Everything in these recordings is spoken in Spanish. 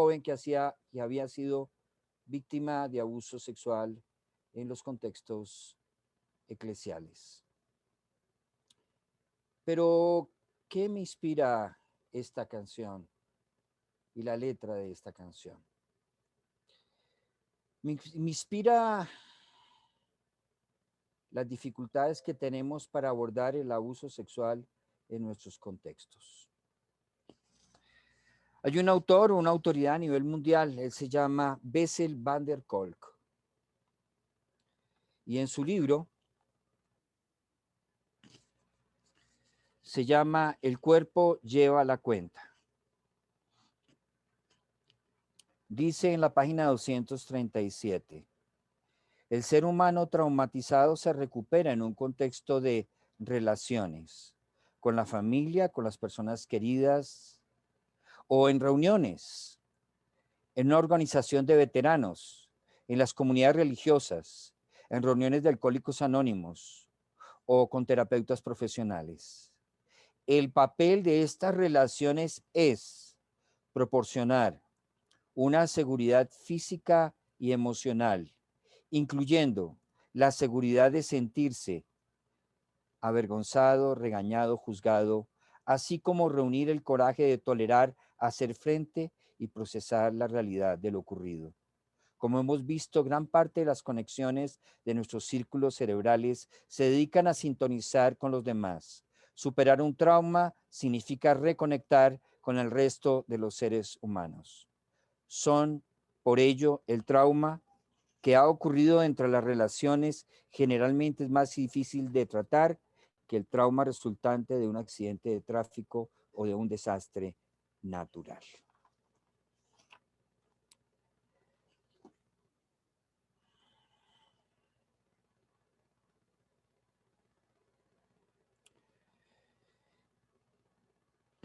joven que había sido víctima de abuso sexual en los contextos eclesiales. Pero, ¿qué me inspira esta canción y la letra de esta canción? Me inspira las dificultades que tenemos para abordar el abuso sexual en nuestros contextos. Hay un autor o una autoridad a nivel mundial, él se llama Bessel van der Kolk. Y en su libro se llama El cuerpo lleva la cuenta. Dice en la página 237, el ser humano traumatizado se recupera en un contexto de relaciones, con la familia, con las personas queridas o en reuniones, en una organización de veteranos, en las comunidades religiosas, en reuniones de alcohólicos anónimos o con terapeutas profesionales. El papel de estas relaciones es proporcionar una seguridad física y emocional, incluyendo la seguridad de sentirse avergonzado, regañado, juzgado, así como reunir el coraje de tolerar, hacer frente y procesar la realidad de lo ocurrido. Como hemos visto, gran parte de las conexiones de nuestros círculos cerebrales se dedican a sintonizar con los demás. Superar un trauma significa reconectar con el resto de los seres humanos. Son, por ello, el trauma que ha ocurrido entre las relaciones generalmente es más difícil de tratar que el trauma resultante de un accidente de tráfico o de un desastre natural.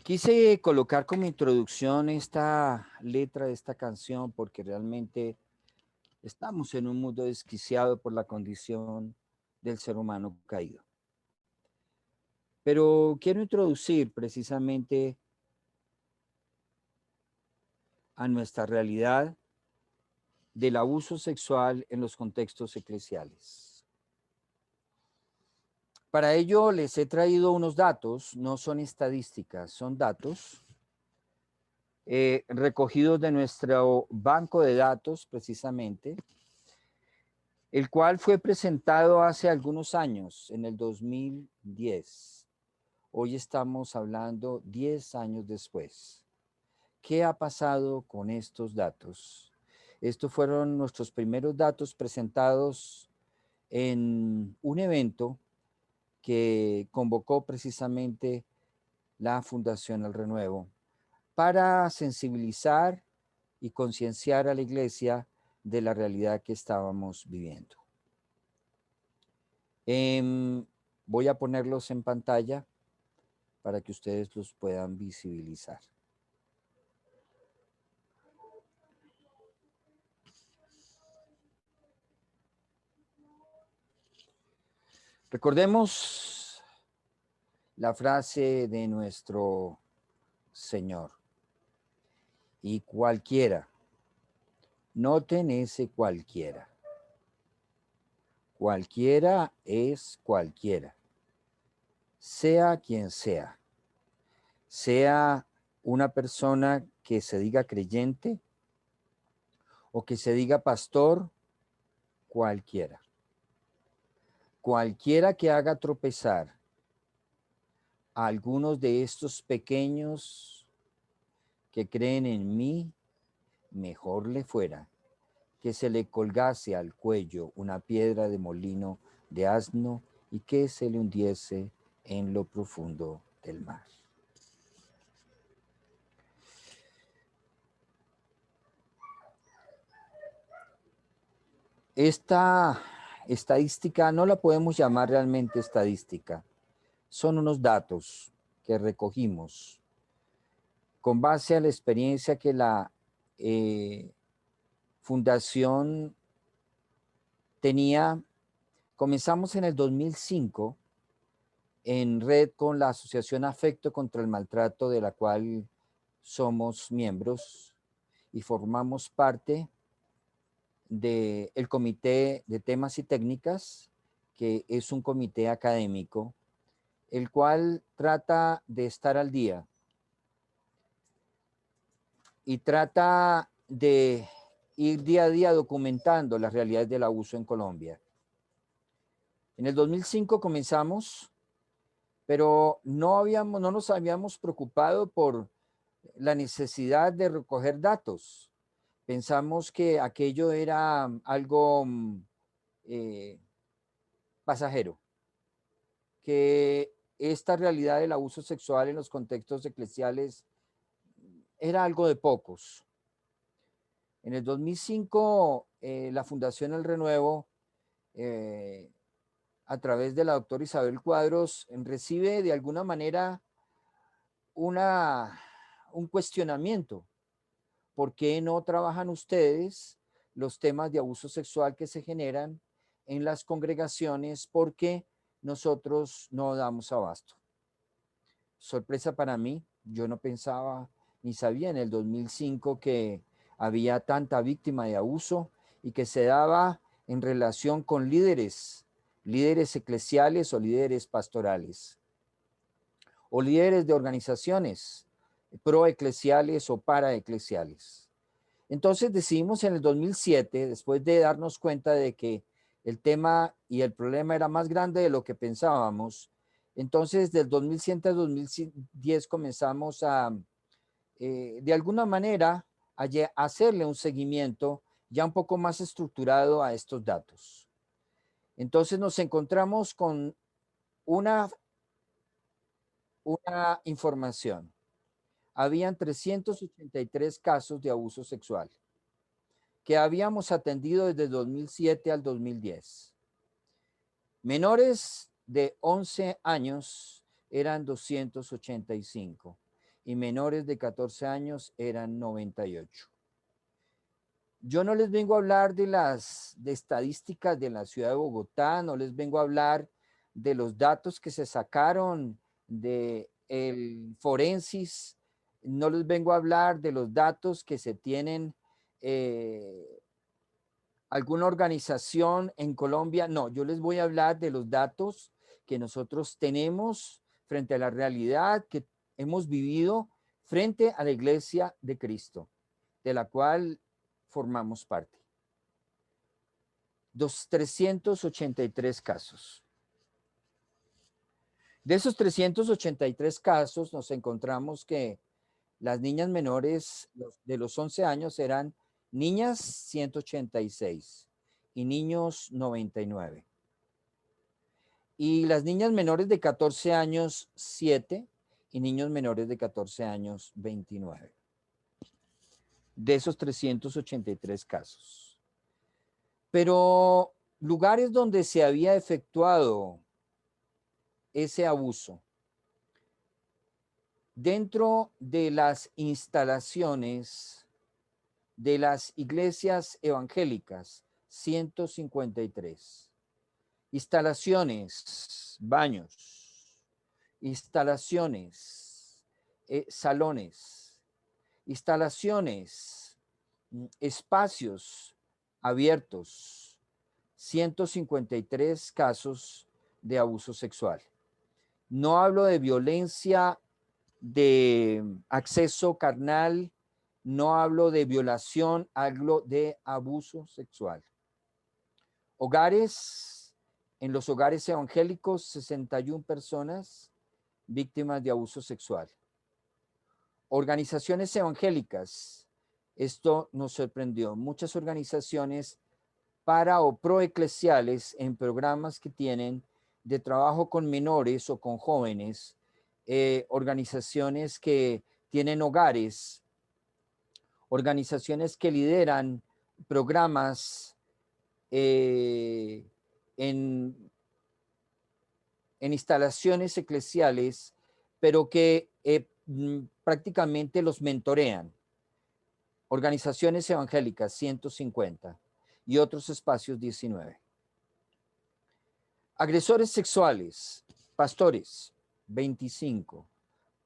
Quise colocar como introducción esta letra de esta canción porque realmente estamos en un mundo desquiciado por la condición del ser humano caído. Pero quiero introducir precisamente a nuestra realidad del abuso sexual en los contextos eclesiales. Para ello les he traído unos datos, no son estadísticas, son datos recogidos de nuestro banco de datos precisamente, el cual fue presentado hace algunos años, en el 2010. Hoy estamos hablando 10 años después. ¿Qué ha pasado con estos datos? Estos fueron nuestros primeros datos presentados en un evento que convocó precisamente la Fundación El Renuevo para sensibilizar y concienciar a la iglesia de la realidad que estábamos viviendo. Voy a ponerlos en pantalla para que ustedes los puedan visibilizar. Recordemos la frase de nuestro Señor. Y cualquiera, noten ese cualquiera. Cualquiera es cualquiera, sea quien sea. Sea una persona que se diga creyente o que se diga pastor, cualquiera. Cualquiera que haga tropezar a algunos de estos pequeños que creen en mí, mejor le fuera que se le colgase al cuello una piedra de molino de asno y que se le hundiese en lo profundo del mar. Esta estadística no la podemos llamar realmente estadística. Son unos datos que recogimos con base a la experiencia que la fundación tenía. Comenzamos en el 2005 en red con la Asociación Afecto contra el Maltrato, de la cual somos miembros, y formamos parte del Comité de Temas y Técnicas, que es un comité académico, el cual trata de estar al día y trata de ir día a día documentando las realidades del abuso en Colombia. En el 2005 comenzamos, pero no nos habíamos preocupado por la necesidad de recoger datos. Pensamos que aquello era algo eh, pasajero, que esta realidad del abuso sexual en los contextos eclesiales era algo de pocos. En el 2005, la Fundación El Renuevo, a través de la doctora Isabel Cuadros, recibe de alguna manera un cuestionamiento. ¿Por qué no trabajan ustedes los temas de abuso sexual que se generan en las congregaciones? Porque nosotros no damos abasto. Sorpresa para mí, yo no pensaba ni sabía en el 2005 que había tanta víctima de abuso y que se daba en relación con líderes eclesiales o líderes pastorales o líderes de organizaciones proeclesiales o paraeclesiales. Entonces decidimos en el 2007, después de darnos cuenta de que el tema y el problema era más grande de lo que pensábamos, entonces del 2007 al 2010 comenzamos a, de alguna manera, a hacerle un seguimiento ya un poco más estructurado a estos datos. Entonces nos encontramos con una información. Habían 383 casos de abuso sexual que habíamos atendido desde 2007 al 2010. Menores de 11 años eran 285 y menores de 14 años eran 98. Yo no les vengo a hablar de estadísticas de la ciudad de Bogotá, no les vengo a hablar de los datos que se sacaron de el forensis, no les vengo a hablar de los datos que se tienen alguna organización en Colombia. No, yo les voy a hablar de los datos que nosotros tenemos frente a la realidad que hemos vivido frente a la Iglesia de Cristo, de la cual formamos parte. 383 casos. De esos 383 casos nos encontramos que las niñas menores de los 11 años eran niñas 186 y niños 99. Y las niñas menores de 14 años 7 y niños menores de 14 años 29. De esos 383 casos. Pero lugares donde se había efectuado ese abuso, dentro de las instalaciones de las iglesias evangélicas, 153. Instalaciones, baños, instalaciones, salones, instalaciones, espacios abiertos, 153 casos de abuso sexual. No hablo de violencia de acceso carnal, no hablo de violación, hablo de abuso sexual. Hogares, en los hogares evangélicos, 61 personas víctimas de abuso sexual. Organizaciones evangélicas, esto nos sorprendió. Muchas organizaciones para o proeclesiales en programas que tienen de trabajo con menores o con jóvenes, organizaciones que tienen hogares, organizaciones que lideran programas en instalaciones eclesiales, pero que prácticamente los mentorean. Organizaciones evangélicas, 150, y otros espacios, 19. Agresores sexuales, pastores, 25,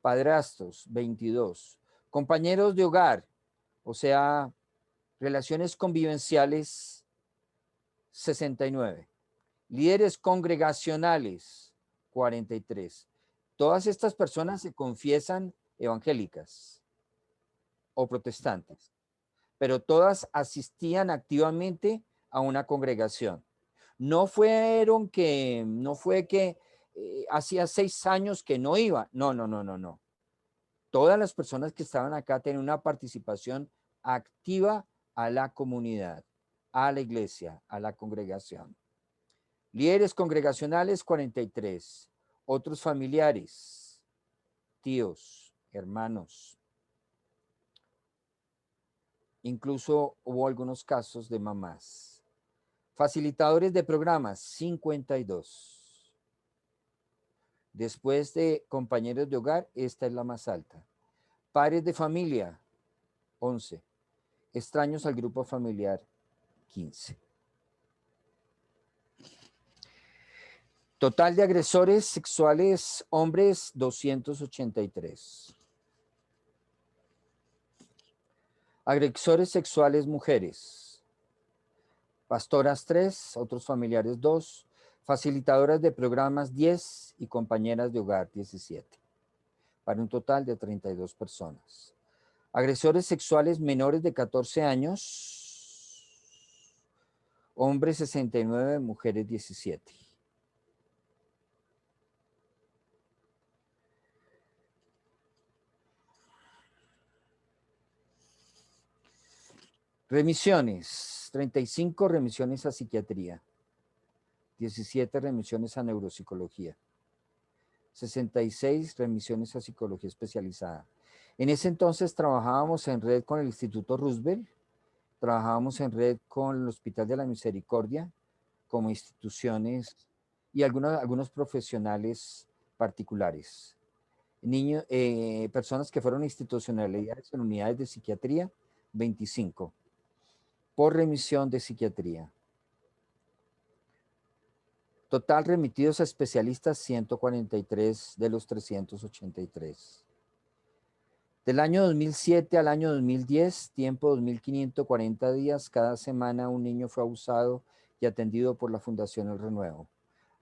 padrastros, 22, compañeros de hogar, O sea, relaciones convivenciales, 69. Líderes congregacionales, 43. Todas estas personas se confiesan evangélicas o protestantes, pero todas asistían activamente a una congregación. No fue que hacía 6 años que no iba. No, no, no, no, no. Todas las personas que estaban acá tenían una participación activa a la comunidad, a la iglesia, a la congregación. Líderes congregacionales, 43. Otros familiares, tíos, hermanos. Incluso hubo algunos casos de mamás. Facilitadores de programas, 52. Después de compañeros de hogar, esta es la más alta. Padres de familia, 11. Extraños al grupo familiar, 15. Total de agresores sexuales, hombres, 283. Agresores sexuales, mujeres. Pastoras, 3. Otros familiares, 2. Facilitadoras de programas, 10. Y compañeras de hogar, 17. Para un total de 32 personas. Agresores sexuales menores de 14 años. Hombres, 69. Mujeres, 17. Remisiones, 35 remisiones a psiquiatría, 17 remisiones a neuropsicología, 66 remisiones a psicología especializada. En ese entonces trabajábamos en red con el Instituto Roosevelt, trabajábamos en red con el Hospital de la Misericordia, como instituciones y algunos profesionales particulares. Personas que fueron institucionalizadas en unidades de psiquiatría, 25. Por remisión de psiquiatría. Total remitidos a especialistas, 143 de los 383. Del año 2007 al año 2010, tiempo 2.540 días, cada semana un niño fue abusado y atendido por la Fundación El Renuevo.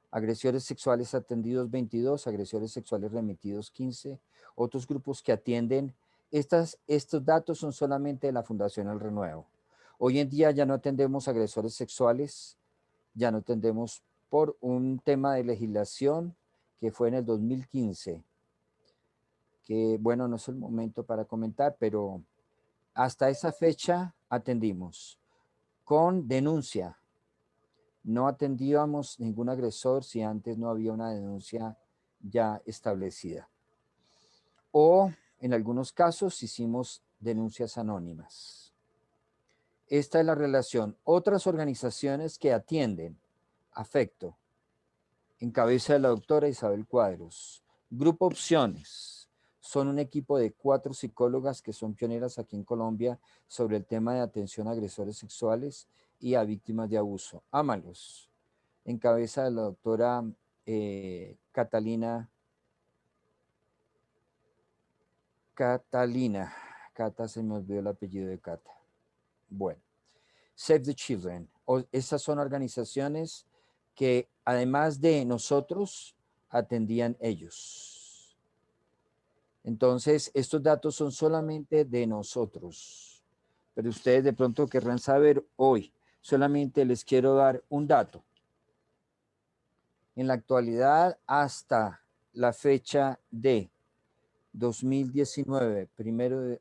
Agresores sexuales atendidos, 22, agresores sexuales remitidos, 15. Otros grupos que atienden, estos datos son solamente de la Fundación El Renuevo. Hoy en día ya no atendemos agresores sexuales, ya no atendemos por un tema de legislación que fue en el 2015, que bueno, no es el momento para comentar, pero hasta esa fecha atendimos con denuncia. No atendíamos ningún agresor si antes no había una denuncia ya establecida. O en algunos casos hicimos denuncias anónimas. Esta es la relación. Otras organizaciones que atienden afecto, en cabeza de la doctora Isabel Cuadros. Grupo Opciones. Son un equipo de 4 psicólogas que son pioneras aquí en Colombia sobre el tema de atención a agresores sexuales y a víctimas de abuso. Ámalos. En cabeza de la doctora Catalina. Cata, se me olvidó el apellido de Cata. Bueno. Save the Children. Esas son organizaciones que además de nosotros, atendían ellos. Entonces, estos datos son solamente de nosotros. Pero ustedes de pronto querrán saber hoy. Solamente les quiero dar un dato. En la actualidad, hasta la fecha de 2019, primero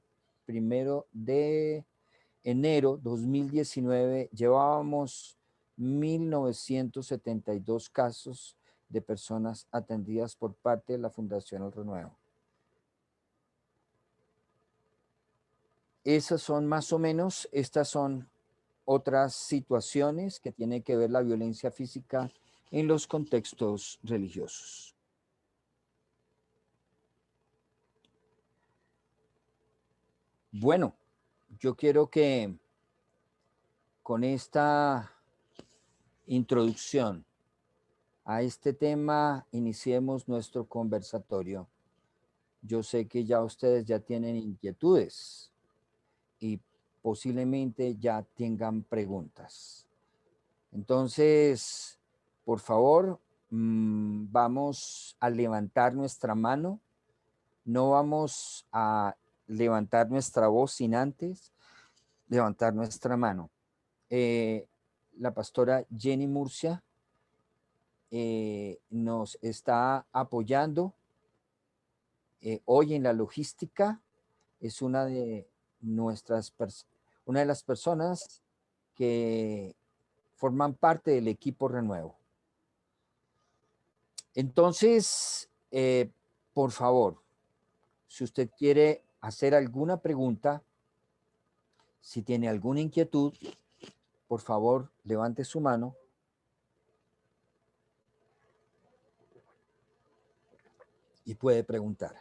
de enero 2019, llevábamos 1.972 casos de personas atendidas por parte de la Fundación El Renuevo. Esas son más o menos, estas son otras situaciones que tienen que ver la violencia física en los contextos religiosos. Bueno, yo quiero que con esta introducción a este tema iniciemos nuestro conversatorio. Yo sé que ya ustedes ya tienen inquietudes y posiblemente ya tengan preguntas. Entonces, por favor, vamos a levantar nuestra mano. No vamos a levantar nuestra voz sin antes levantar nuestra mano. La pastora Jenny Murcia nos está apoyando hoy en la logística. Es una de las personas que forman parte del equipo Renuevo. Entonces, por favor, si usted quiere hacer alguna pregunta, si tiene alguna inquietud, por favor, levante su mano. Y puede preguntar.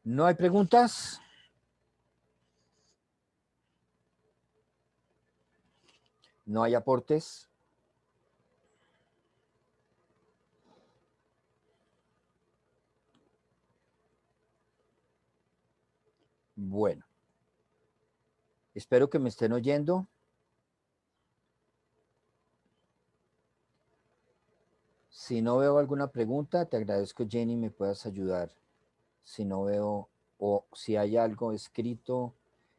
¿No hay preguntas? ¿No hay aportes? Bueno, espero que me estén oyendo. Si no veo alguna pregunta, te agradezco, Jenny, me puedas ayudar. Si no veo o si hay algo escrito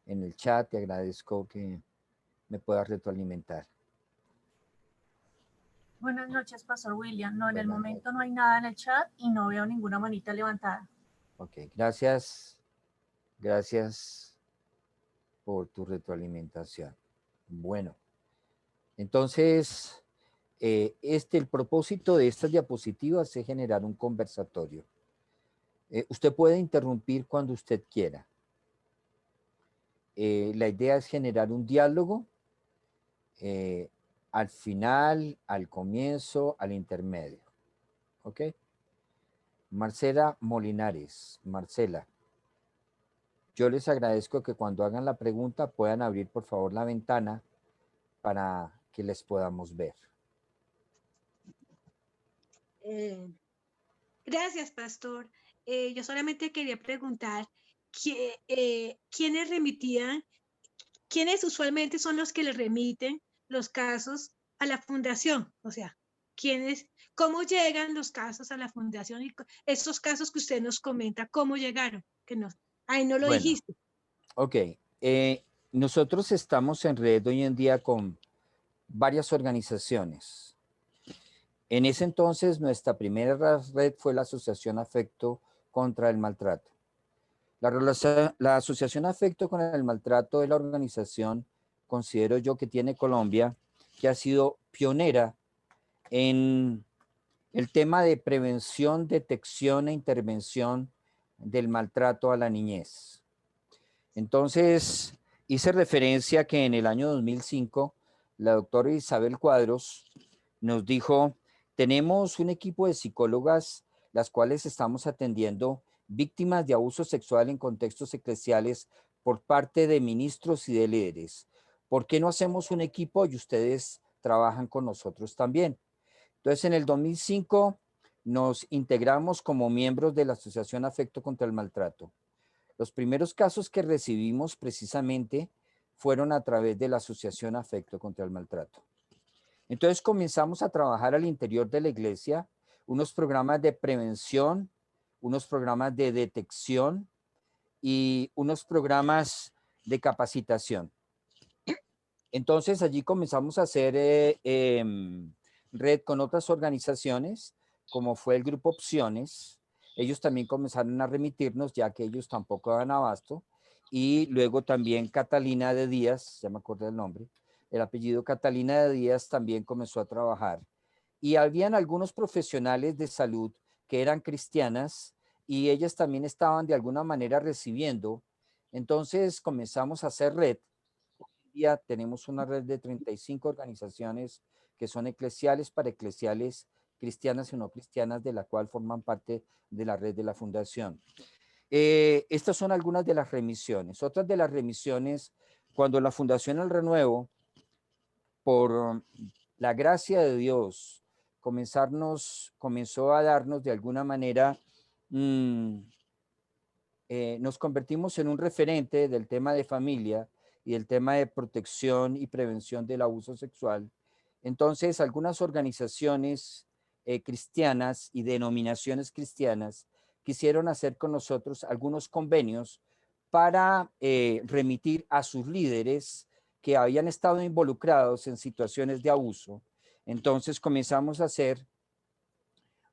en el chat, te agradezco que me puedas retroalimentar. Buenas noches, Pastor William. No, en el Buenas momento noches. no hay nada en el chat y no veo ninguna manita levantada. Ok, gracias. Gracias por tu retroalimentación. Bueno, entonces, el propósito de estas diapositivas es generar un conversatorio. Usted puede interrumpir cuando usted quiera. La idea es generar un diálogo al final, al comienzo, al intermedio. ¿Ok? Marcela Molinares. Marcela, yo les agradezco que cuando hagan la pregunta puedan abrir por favor la ventana para que les podamos ver. Gracias, Pastor. Yo solamente quería preguntar, ¿quiénes remitían, quiénes usualmente son los que le remiten los casos a la fundación? O sea, cómo llegan los casos a la fundación y esos casos que usted nos comenta, cómo llegaron, que no, ahí no lo dijiste. Ok, nosotros estamos en red hoy en día con varias organizaciones. En ese entonces, nuestra primera red fue la Asociación Afecto contra el Maltrato. La Asociación Afecto contra el Maltrato es la organización, considero yo, que tiene Colombia, que ha sido pionera en el tema de prevención, detección e intervención del maltrato a la niñez. Entonces, hice referencia que en el año 2005, la doctora Isabel Cuadros nos dijo, tenemos un equipo de psicólogas, las cuales estamos atendiendo víctimas de abuso sexual en contextos eclesiales por parte de ministros y de líderes. ¿Por qué no hacemos un equipo y ustedes trabajan con nosotros también? Entonces, en el 2005 nos integramos como miembros de la Asociación Afecto contra el Maltrato. Los primeros casos que recibimos precisamente fueron a través de la Asociación Afecto contra el Maltrato. Entonces comenzamos a trabajar al interior de la iglesia unos programas de prevención, unos programas de detección y unos programas de capacitación. Entonces allí comenzamos a hacer red con otras organizaciones, como fue el Grupo Opciones. Ellos también comenzaron a remitirnos, ya que ellos tampoco daban abasto. Y luego también Catalina de Díaz, ya me acuerdo del nombre, el apellido Catalina de Díaz también comenzó a trabajar. Y habían algunos profesionales de salud que eran cristianas y ellas también estaban de alguna manera recibiendo. Entonces comenzamos a hacer red. Hoy en día tenemos una red de 35 organizaciones que son eclesiales, paraeclesiales, cristianas y no cristianas, de la cual forman parte de la red de la fundación. Estas son algunas de las remisiones. Otras de las remisiones, cuando la Fundación El Renuevo, por la gracia de Dios, comenzó a darnos de alguna manera, nos convertimos en un referente del tema de familia y del tema de protección y prevención del abuso sexual. Entonces, algunas organizaciones cristianas y denominaciones cristianas quisieron hacer con nosotros algunos convenios para remitir a sus líderes que habían estado involucrados en situaciones de abuso. Entonces comenzamos a hacer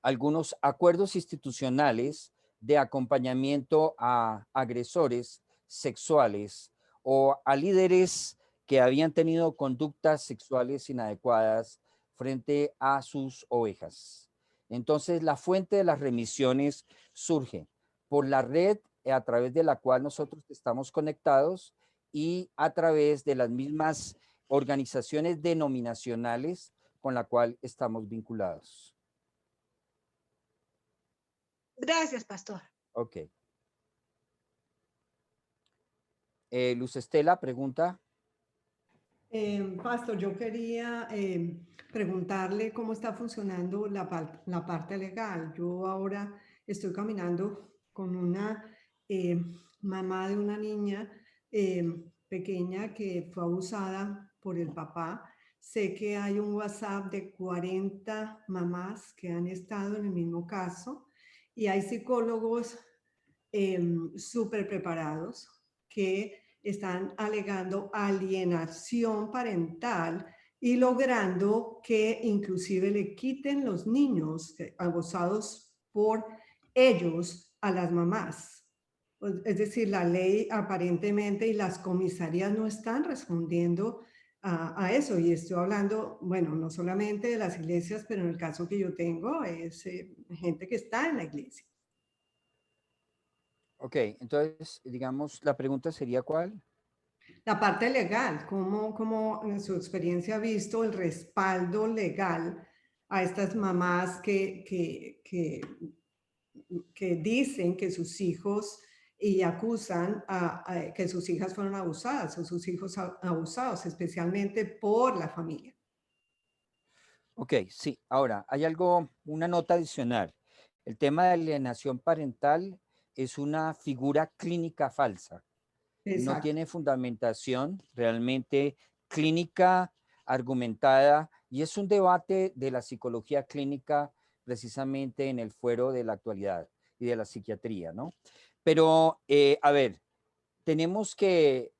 algunos acuerdos institucionales de acompañamiento a agresores sexuales o a líderes que habían tenido conductas sexuales inadecuadas frente a sus ovejas. Entonces, la fuente de las remisiones surge por la red a través de la cual nosotros estamos conectados y a través de las mismas organizaciones denominacionales con la cual estamos vinculados. Gracias, pastor. Ok. Luz Estela, pregunta. Pastor, yo quería preguntarle cómo está funcionando la parte legal. Yo ahora estoy caminando con una mamá de una niña pequeña que fue abusada por el papá. Sé que hay un WhatsApp de 40 mamás que han estado en el mismo caso y hay psicólogos súper preparados que están alegando alienación parental y logrando que inclusive le quiten los niños abusados por ellos a las mamás. Es decir, la ley aparentemente y las comisarías no están respondiendo a eso. Y estoy hablando, bueno, no solamente de las iglesias, pero en el caso que yo tengo es gente que está en la iglesia. Ok, entonces, digamos, la pregunta sería ¿cuál? La parte legal, ¿cómo en su experiencia ha visto el respaldo legal a estas mamás que dicen que sus hijos y acusan que sus hijas fueron abusadas o sus hijos abusados, especialmente por la familia? Ok, sí. Ahora, hay una nota adicional. El tema de alienación parental es una figura clínica falsa. No Exacto. tiene fundamentación realmente clínica, argumentada, y es un debate de la psicología clínica precisamente en el fuero de la actualidad y de la psiquiatría, ¿no? Pero, a ver, tenemos que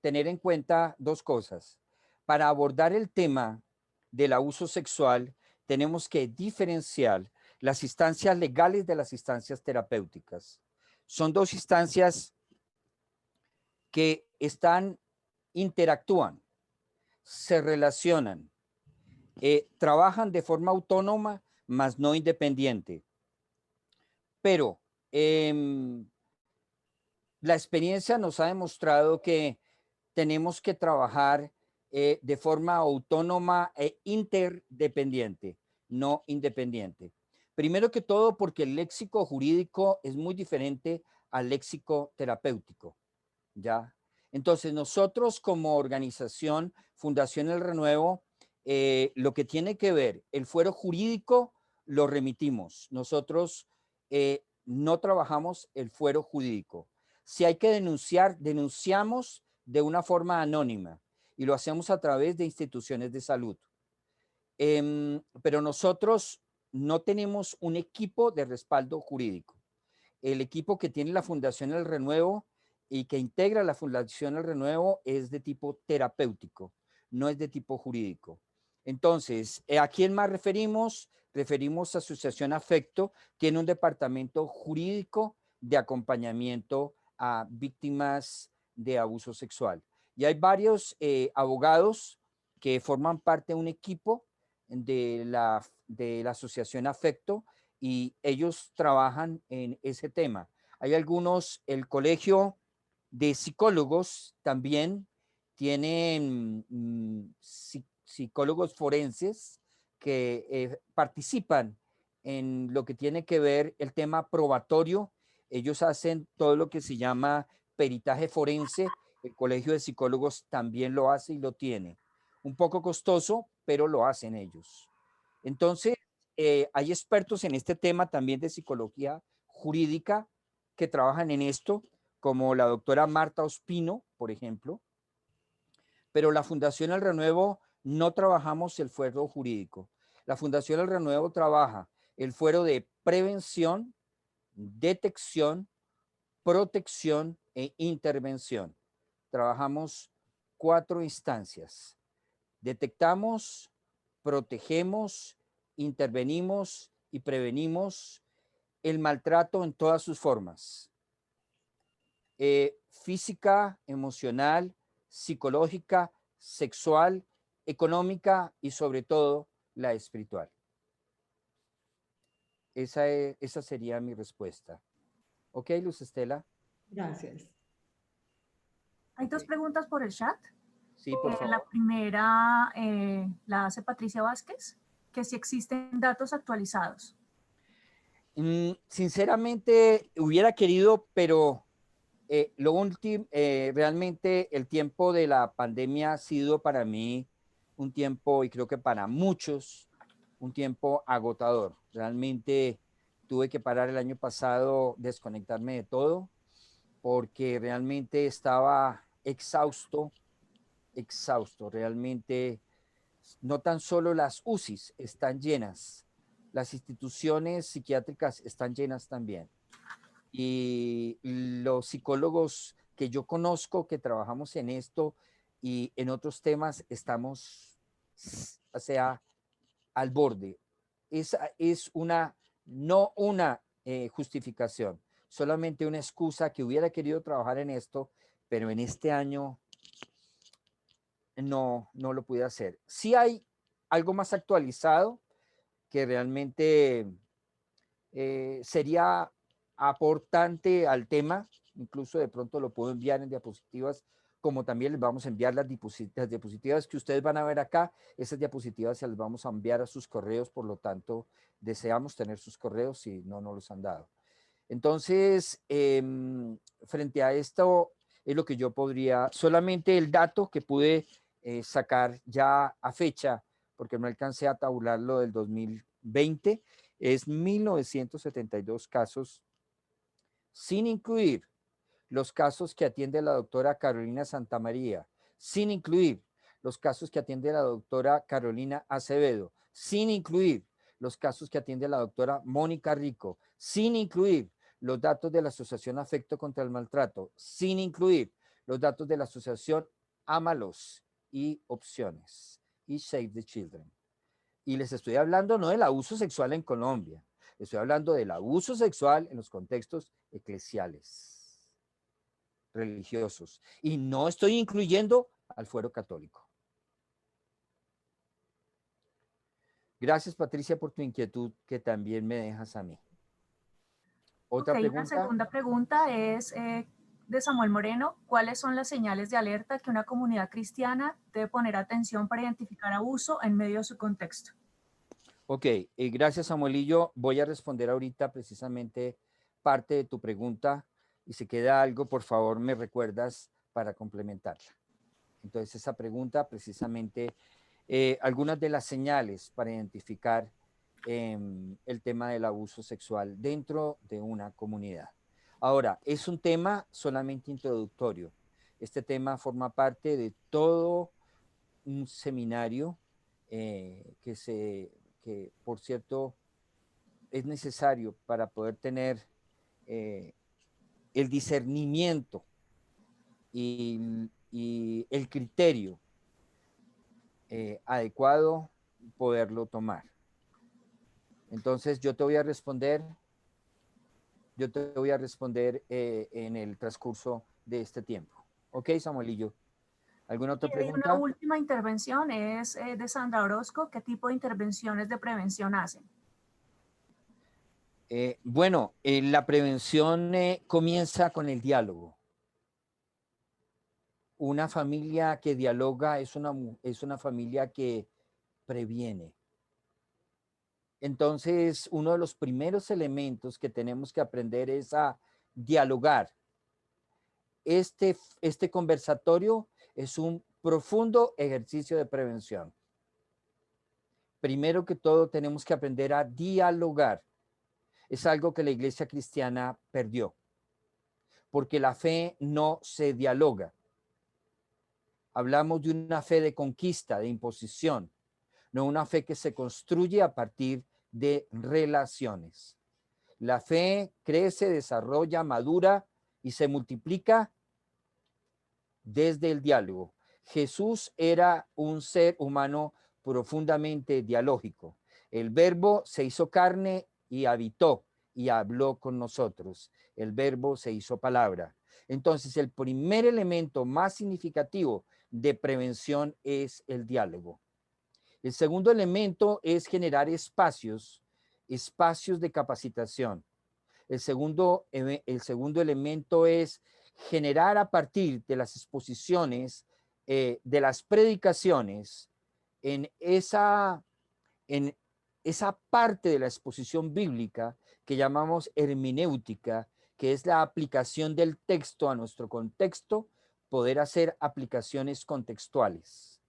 tener en cuenta dos cosas. Para abordar el tema del abuso sexual, tenemos que diferenciar las instancias legales de las instancias terapéuticas. Son dos instancias que interactúan, se relacionan, trabajan de forma autónoma, mas no independiente. Pero la experiencia nos ha demostrado que tenemos que trabajar de forma autónoma e interdependiente, no independiente. Primero que todo, porque el léxico jurídico es muy diferente al léxico terapéutico, ¿ya? Entonces, nosotros como organización, Fundación El Renuevo, lo que tiene que ver, el fuero jurídico lo remitimos. Nosotros no trabajamos el fuero jurídico. Si hay que denunciar, denunciamos de una forma anónima y lo hacemos a través de instituciones de salud. Pero nosotros no tenemos un equipo de respaldo jurídico. El equipo que tiene la Fundación El Renuevo y que integra la Fundación El Renuevo es de tipo terapéutico, no es de tipo jurídico. Entonces, ¿a quién más referimos? Referimos a Asociación Afecto, tiene un departamento jurídico de acompañamiento a víctimas de abuso sexual. Y hay varios abogados que forman parte de un equipo de la Asociación Afecto y ellos trabajan en ese tema. Hay algunos, el Colegio de Psicólogos también tienen psicólogos forenses que participan en lo que tiene que ver el tema probatorio. Ellos hacen todo lo que se llama peritaje forense. El Colegio de Psicólogos también lo hace y lo tiene. Un poco costoso, pero lo hacen ellos. Entonces, hay expertos en este tema también de psicología jurídica que trabajan en esto, como la doctora Marta Ospino, por ejemplo. Pero la Fundación El Renuevo no trabajamos el fuero jurídico. La Fundación El Renuevo trabaja el fuero de prevención, detección, protección e intervención. Trabajamos 4 instancias. Detectamos, protegemos, intervenimos y prevenimos el maltrato en todas sus formas. Física, emocional, psicológica, sexual, económica y sobre todo la espiritual. Esa sería mi respuesta. ¿Ok, Luz Estela? Gracias. Hay 2 preguntas por el chat. Sí, por favor. La primera la hace Patricia Vázquez, que si existen datos actualizados. Sinceramente, hubiera querido, pero lo último, realmente el tiempo de la pandemia ha sido para mí un tiempo, y creo que para muchos, un tiempo agotador. Realmente tuve que parar el año pasado, desconectarme de todo, porque realmente estaba exhausto. Realmente no tan solo las UCIs están llenas, las instituciones psiquiátricas están llenas también. Y los psicólogos que yo conozco que trabajamos en esto y en otros temas estamos, o sea, al borde. Esa es no una justificación, solamente una excusa que hubiera querido trabajar en esto, pero en este año no lo pude hacer. Sí hay algo más actualizado que realmente sería aportante al tema, incluso de pronto lo puedo enviar en diapositivas, como también les vamos a enviar las diapositivas que ustedes van a ver acá, esas diapositivas se las vamos a enviar a sus correos, por lo tanto, deseamos tener sus correos si no los han dado. Entonces, frente a esto, es lo que yo podría, solamente el dato que pude sacar ya a fecha, porque no alcancé a tabularlo del 2020, es 1972 casos, sin incluir los casos que atiende la doctora Carolina Santamaría, sin incluir los casos que atiende la doctora Carolina Acevedo, sin incluir los casos que atiende la doctora Mónica Rico, sin incluir los datos de la Asociación Afecto contra el Maltrato, sin incluir los datos de la Asociación Ámalos y Opciones y Save the Children. Y les estoy hablando no del abuso sexual en Colombia, estoy hablando del abuso sexual en los contextos eclesiales, religiosos. Y no estoy incluyendo al fuero católico. Gracias, Patricia, por tu inquietud que también me dejas a mí. ¿Otra pregunta? La segunda pregunta es de Samuel Moreno. ¿Cuáles son las señales de alerta que una comunidad cristiana debe poner atención para identificar abuso en medio de su contexto? Ok, gracias, Samuelillo. Voy a responder ahorita precisamente parte de tu pregunta y si queda algo, por favor, me recuerdas para complementarla. Entonces, esa pregunta precisamente, algunas de las señales para identificar el tema del abuso sexual dentro de una comunidad. Ahora, es un tema solamente introductorio. Este tema forma parte de todo un seminario que, por cierto, es necesario para poder tener el discernimiento y el criterio adecuado, poderlo tomar. Entonces, yo te voy a responder en el transcurso de este tiempo. ¿Ok, Samuelillo? ¿Alguna otra Y hay una pregunta? última intervención, es de Sandra Orozco. ¿Qué tipo de intervenciones de prevención hacen? Bueno, la prevención comienza con el diálogo. Una familia que dialoga es una familia que previene. Entonces, uno de los primeros elementos que tenemos que aprender es a dialogar. Este conversatorio es un profundo ejercicio de prevención. Primero que todo, tenemos que aprender a dialogar. Es algo que la iglesia cristiana perdió, porque la fe no se dialoga. Hablamos de una fe de conquista, de imposición, no una fe que se construye a partir de relaciones. La fe crece, desarrolla, madura y se multiplica desde el diálogo. Jesús era un ser humano profundamente dialógico. El verbo se hizo carne y habitó y habló con nosotros. El verbo se hizo palabra. Entonces, el primer elemento más significativo de prevención es el diálogo. El segundo elemento es generar espacios de capacitación. El segundo elemento es generar a partir de las exposiciones, de las predicaciones, en esa parte de la exposición bíblica que llamamos hermenéutica, que es la aplicación del texto a nuestro contexto, poder hacer aplicaciones contextuales.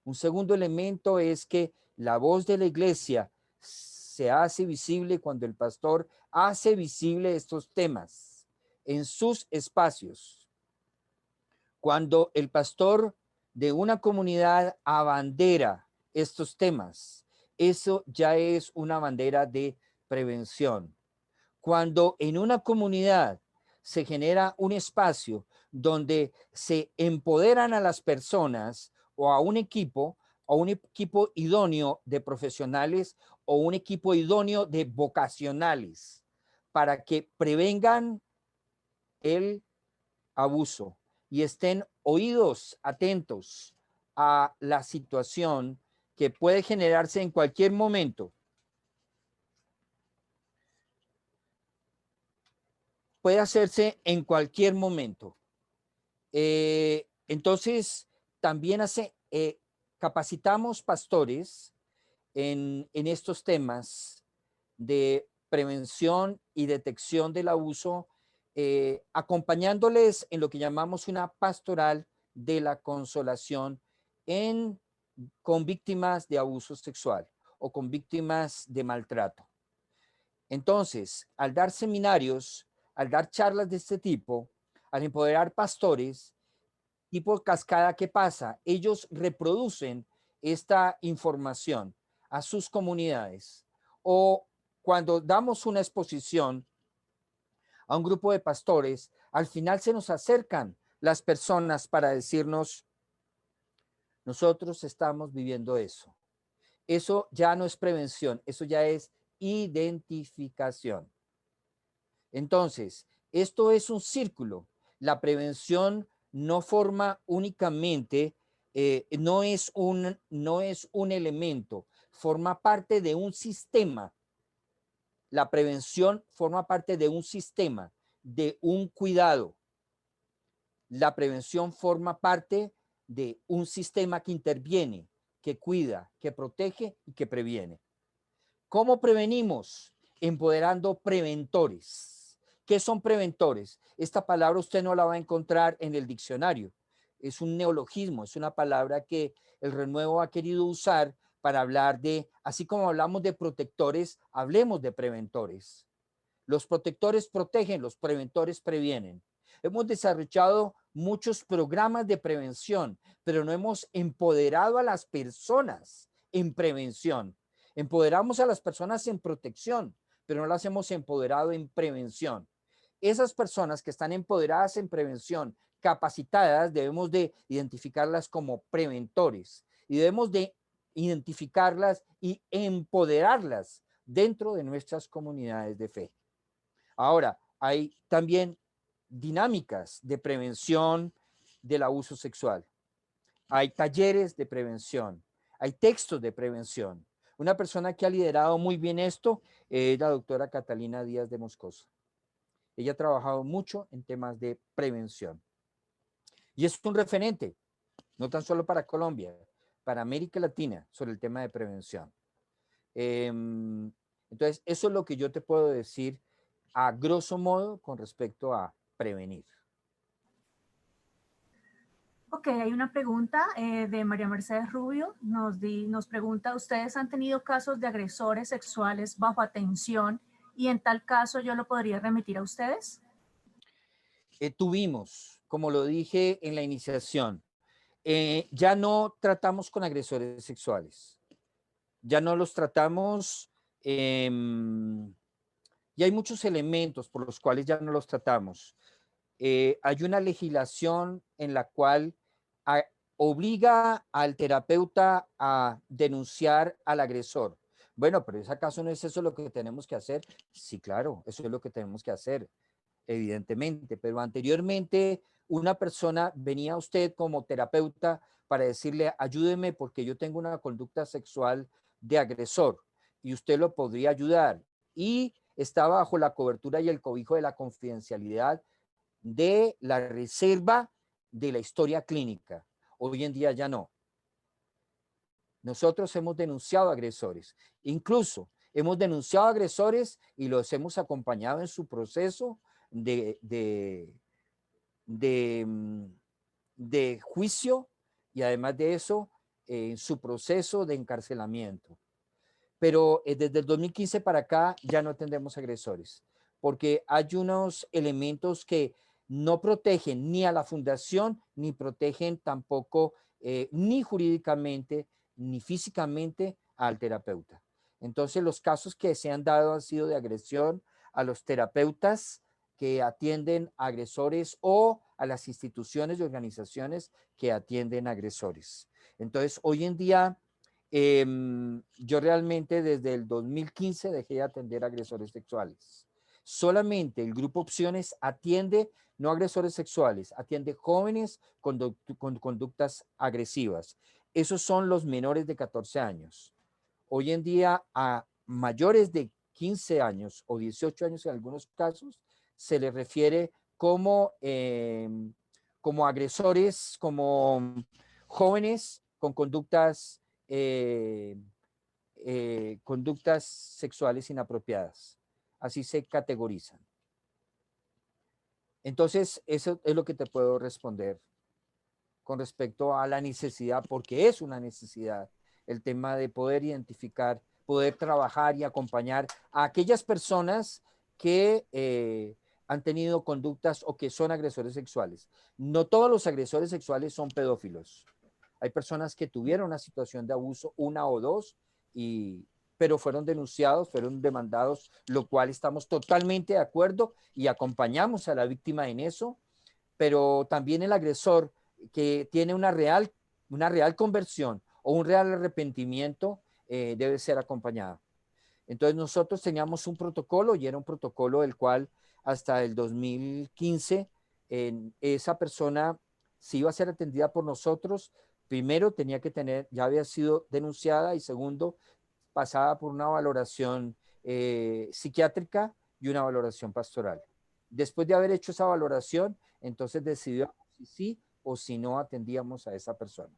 Un segundo elemento es que la voz de la iglesia se hace visible cuando el pastor hace visible estos temas en sus espacios. Cuando el pastor de una comunidad abandera estos temas, eso ya es una bandera de prevención. Cuando en una comunidad se genera un espacio donde se empoderan a las personas o a un equipo idóneo de profesionales o un equipo idóneo de vocacionales para que prevengan el abuso y estén oídos atentos a la situación que puede generarse en cualquier momento. Puede hacerse en cualquier momento. Entonces, también capacitamos pastores en estos temas de prevención y detección del abuso, acompañándoles en lo que llamamos una pastoral de la consolación con víctimas de abuso sexual o con víctimas de maltrato. Entonces, al dar seminarios, al dar charlas de este tipo, al empoderar pastores, tipo cascada, ¿qué pasa? Ellos reproducen esta información a sus comunidades. O cuando damos una exposición a un grupo de pastores, al final se nos acercan las personas para decirnos, nosotros estamos viviendo eso. Eso ya no es prevención, eso ya es identificación. Entonces, esto es un círculo. La prevención no forma únicamente, no es un elemento, forma parte de un sistema. La prevención forma parte de un sistema, de un cuidado. La prevención forma parte de un sistema que interviene, que cuida, que protege y que previene. ¿Cómo prevenimos? Empoderando preventores. ¿Qué son preventores? Esta palabra usted no la va a encontrar en el diccionario. Es un neologismo, es una palabra que el Renuevo ha querido usar para hablar de, así como hablamos de protectores, hablemos de preventores. Los protectores protegen, los preventores previenen. Hemos desarrollado muchos programas de prevención, pero no hemos empoderado a las personas en prevención. Empoderamos a las personas en protección, pero no las hemos empoderado en prevención. Esas personas que están empoderadas en prevención, capacitadas, debemos de identificarlas como preventores y debemos de identificarlas y empoderarlas dentro de nuestras comunidades de fe. Ahora, hay también dinámicas de prevención del abuso sexual. hay talleres de prevención, hay textos de prevención. Una persona que ha liderado muy bien esto es la doctora Catalina Díaz de Moscoso. Ella ha trabajado mucho en temas de prevención. Y es un referente, no tan solo para Colombia, para América Latina, sobre el tema de prevención. Entonces, eso es lo que yo te puedo decir a grosso modo con respecto a prevenir. Ok, hay una pregunta de María Mercedes Rubio. Nos pregunta, ¿ustedes han tenido casos de agresores sexuales bajo atención y en tal caso yo lo podría remitir a ustedes? Tuvimos, como lo dije en la iniciación, ya no tratamos con agresores sexuales, ya no los tratamos, y hay muchos elementos por los cuales ya no los tratamos. Hay una legislación en la cual obliga al terapeuta a denunciar al agresor. Bueno, pero ¿es acaso no es eso lo que tenemos que hacer? Sí, claro, eso es lo que tenemos que hacer, evidentemente, pero anteriormente una persona venía a usted como terapeuta para decirle, ayúdeme porque yo tengo una conducta sexual de agresor y usted lo podría ayudar. Y está bajo la cobertura y el cobijo de la confidencialidad de la reserva de la historia clínica. Hoy en día ya no. Nosotros hemos denunciado agresores, incluso hemos denunciado agresores y los hemos acompañado en su proceso de juicio y además de eso, en su proceso de encarcelamiento. Pero desde el 2015 para acá ya no atendemos agresores, porque hay unos elementos que no protegen ni a la fundación, ni protegen tampoco ni jurídicamente, ni físicamente al terapeuta. Entonces los casos que se han dado han sido de agresión a los terapeutas que atienden a agresores o a las instituciones y organizaciones que atienden a agresores. Entonces hoy en día yo realmente desde el 2015 dejé de atender agresores sexuales. Solamente el grupo Opciones atiende no agresores sexuales, atiende jóvenes con conductas agresivas. Esos son los menores de 14 años. Hoy en día a mayores de 15 años o 18 años en algunos casos se les refiere como, como agresores, como jóvenes con conductas conductas sexuales inapropiadas. Así se categorizan. Entonces, eso es lo que te puedo responder con respecto a la necesidad, porque es una necesidad, el tema de poder identificar, poder trabajar y acompañar a aquellas personas que han tenido conductas o que son agresores sexuales. No todos los agresores sexuales son pedófilos. Hay personas que tuvieron una situación de abuso, una o dos, pero fueron denunciados, fueron demandados, lo cual estamos totalmente de acuerdo y acompañamos a la víctima en eso, pero también el agresor que tiene una real conversión o un real arrepentimiento debe ser acompañado. Entonces nosotros teníamos un protocolo y era un protocolo del cual hasta el 2015 esa persona si iba a ser atendida por nosotros, primero tenía que tener, ya había sido denunciada y segundo, pasada por una valoración psiquiátrica y una valoración pastoral. Después de haber hecho esa valoración, entonces decidió si sí o si no atendíamos a esa persona.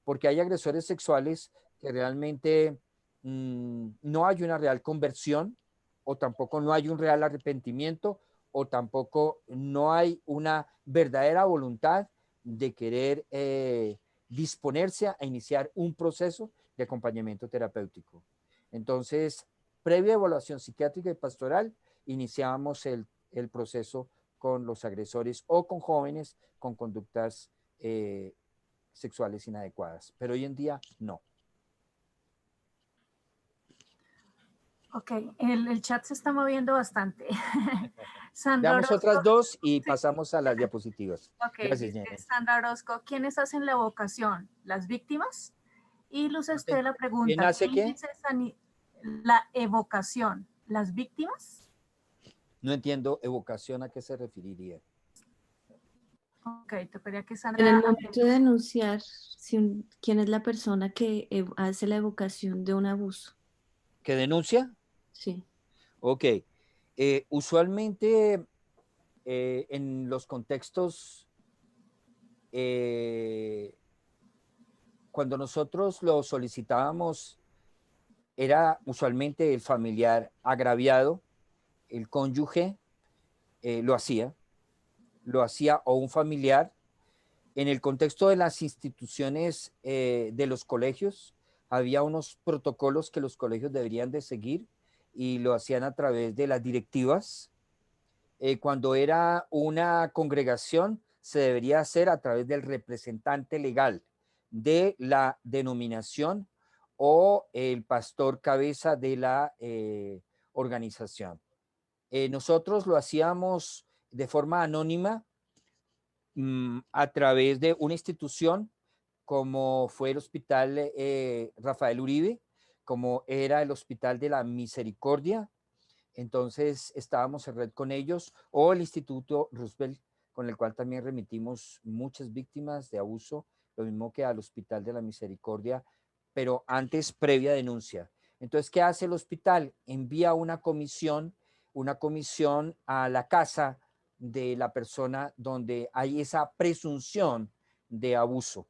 Porque hay agresores sexuales que realmente no hay una real conversión o tampoco no hay un real arrepentimiento o tampoco no hay una verdadera voluntad de querer disponerse a iniciar un proceso de acompañamiento terapéutico. Entonces, previa evaluación psiquiátrica y pastoral, iniciábamos el proceso con los agresores o con jóvenes con conductas sexuales inadecuadas, pero hoy en día no. Ok, el chat se está moviendo bastante. Sandra Damos Orozco, otras dos y sí. pasamos a las diapositivas. Ok, Gracias, dice Jenny. Sandra Orozco, ¿quiénes hacen la evocación? ¿Las víctimas? Y Luz Estela pregunta, ¿Quién hace qué? La evocación, ¿las víctimas? No entiendo, evocación, ¿a qué se referiría? Ok, tocaría que En Sandra... el momento de denunciar, ¿quién es la persona que hace la evocación de un abuso? ¿Que denuncia? Sí. Ok. Usualmente en los contextos, cuando nosotros lo solicitábamos, era usualmente el familiar agraviado, el cónyuge lo hacía o un familiar. En el contexto de las instituciones de los colegios, había unos protocolos que los colegios deberían de seguir y lo hacían a través de las directivas. Cuando era una congregación, se debería hacer a través del representante legal de la denominación o el pastor cabeza de la organización. Nosotros lo hacíamos de forma anónima a través de una institución como fue el Hospital Rafael Uribe, como era el Hospital de la Misericordia. Entonces estábamos en red con ellos, o el Instituto Roosevelt, con el cual también remitimos muchas víctimas de abuso, lo mismo que al Hospital de la Misericordia, pero antes previa denuncia. Entonces, ¿qué hace el hospital? Envía una comisión a la casa de la persona donde hay esa presunción de abuso.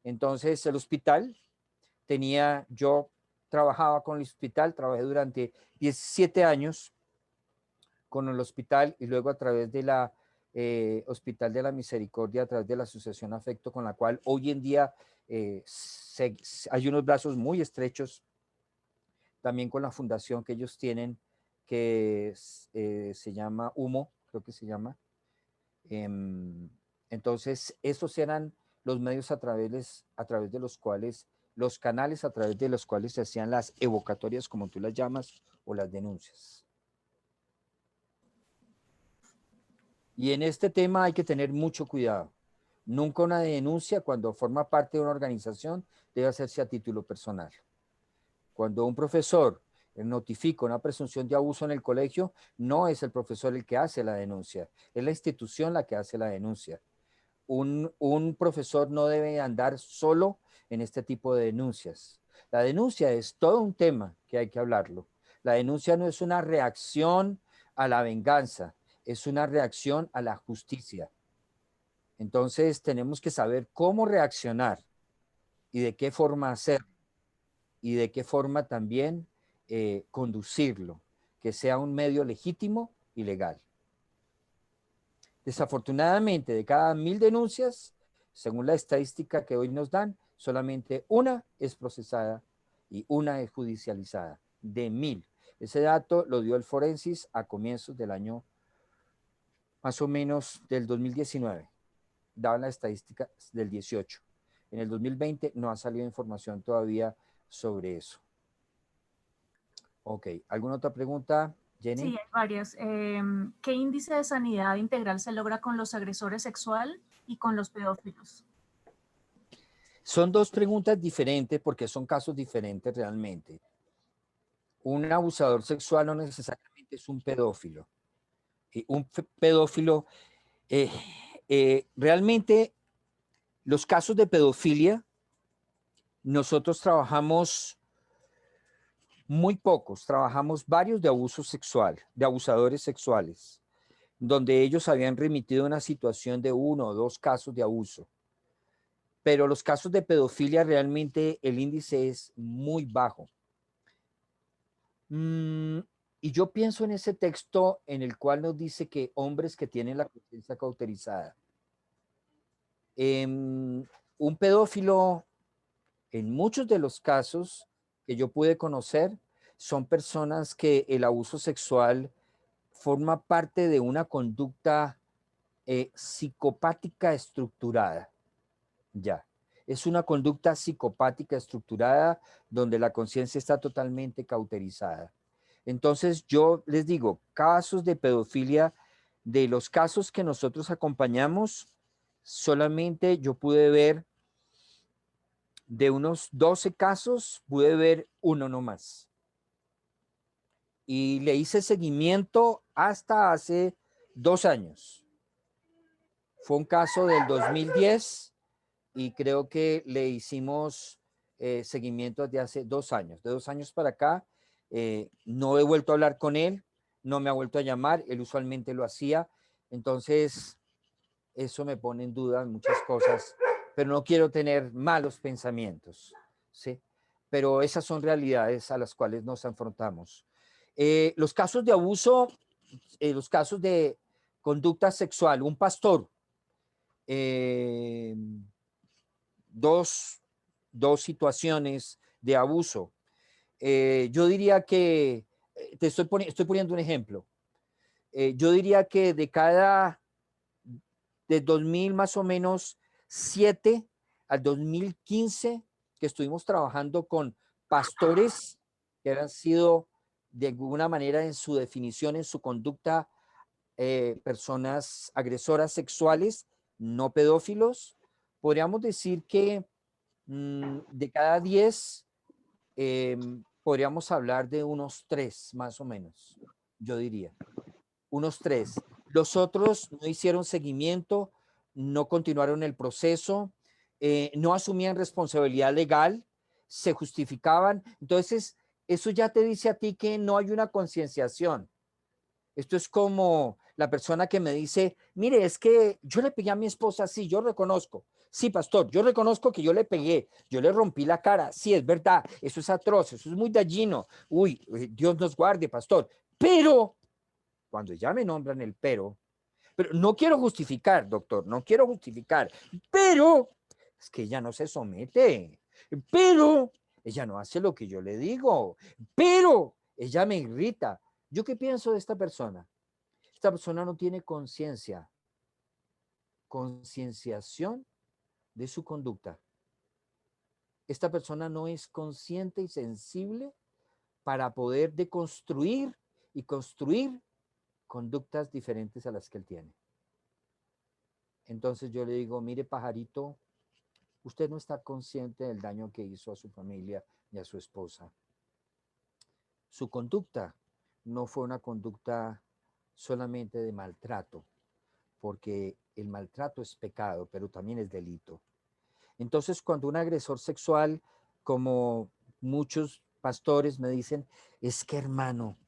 Entonces, el hospital yo trabajaba con el hospital, trabajé durante 17 años con el hospital y luego a través de la Hospital de la Misericordia, a través de la Asociación Afecto, con la cual hoy en día hay unos brazos muy estrechos, también con la fundación que ellos tienen, que se llama HUMO, creo que se llama. Entonces, esos eran los medios a través de los cuales, los canales a través de los cuales se hacían las evocatorias, como tú las llamas, o las denuncias. Y en este tema hay que tener mucho cuidado. Nunca una denuncia, cuando forma parte de una organización, debe hacerse a título personal. Cuando un profesor notifica una presunción de abuso en el colegio, no es el profesor el que hace la denuncia, es la institución la que hace la denuncia. Un profesor no debe andar solo en este tipo de denuncias. La denuncia es todo un tema que hay que hablarlo. La denuncia no es una reacción a la venganza, es una reacción a la justicia. Entonces tenemos que saber cómo reaccionar y de qué forma hacerlo y de qué forma también conducirlo, que sea un medio legítimo y legal. Desafortunadamente, de cada 1000 denuncias, según la estadística que hoy nos dan, solamente una es procesada y una es judicializada, de 1000. Ese dato lo dio el Forensis a comienzos del año, más o menos del 2019. Daban la estadística del 18. En el 2020 no ha salido información todavía sobre eso. Ok, ¿alguna otra pregunta, Jenny? Sí, hay varias. ¿Qué índice de sanidad integral se logra con los agresores sexuales y con los pedófilos? Son dos preguntas diferentes porque son casos diferentes realmente. Un abusador sexual no necesariamente es un pedófilo. Un pedófilo, realmente los casos de pedofilia, nosotros trabajamos muy pocos, trabajamos varios de abuso sexual, de abusadores sexuales, donde ellos habían remitido una situación de 1 o 2 casos de abuso. Pero los casos de pedofilia realmente el índice es muy bajo. Y yo pienso en ese texto en el cual nos dice que hombres que tienen la conciencia cauterizada. Un pedófilo, en muchos de los casos que yo pude conocer, son personas que el abuso sexual forma parte de una conducta psicopática estructurada. Ya. Es una conducta psicopática estructurada donde la conciencia está totalmente cauterizada. Entonces yo les digo, casos de pedofilia, de los casos que nosotros acompañamos, solamente yo pude ver de unos 12 casos, pude ver uno nomás. Y le hice seguimiento hasta hace 2 años. Fue un caso del 2010 y creo que le hicimos seguimiento de hace 2 años. De 2 años para acá, no he vuelto a hablar con él, no me ha vuelto a llamar, él usualmente lo hacía. Entonces, eso me pone en duda muchas cosas, pero no quiero tener malos pensamientos, ¿sí? Pero esas son realidades a las cuales nos enfrentamos. Los casos de abuso, los casos de conducta sexual, un pastor, dos situaciones de abuso. Yo diría que, estoy poniendo un ejemplo. Yo diría que de 2000 más o menos 7 al 2015, que estuvimos trabajando con pastores que han sido de alguna manera en su definición, en su conducta, personas agresoras sexuales, no pedófilos, podríamos decir que de cada 10, podríamos hablar de unos 3 más o menos, yo diría unos 3. Los otros no hicieron seguimiento, no continuaron el proceso, no asumían responsabilidad legal, se justificaban. Entonces, eso ya te dice a ti que no hay una concienciación. Esto es como la persona que me dice, mire, es que yo le pegué a mi esposa, sí, yo reconozco. Sí, pastor, yo reconozco que yo le pegué, yo le rompí la cara, sí, es verdad, eso es atroz, eso es muy dañino. Uy, Dios nos guarde, pastor. Pero cuando ya me nombran el pero no quiero justificar, doctor, no quiero justificar, pero es que ella no se somete, pero ella no hace lo que yo le digo, pero ella me irrita. ¿Yo qué pienso de esta persona? Esta persona no tiene concienciación de su conducta. Esta persona no es consciente y sensible para poder deconstruir y construir conductas diferentes a las que él tiene. Entonces yo le digo, mire, pajarito, usted no está consciente del daño que hizo a su familia y a su esposa. Su conducta no fue una conducta solamente de maltrato, porque el maltrato es pecado, pero también es delito. Entonces, cuando un agresor sexual, como muchos pastores me dicen, es que hermano,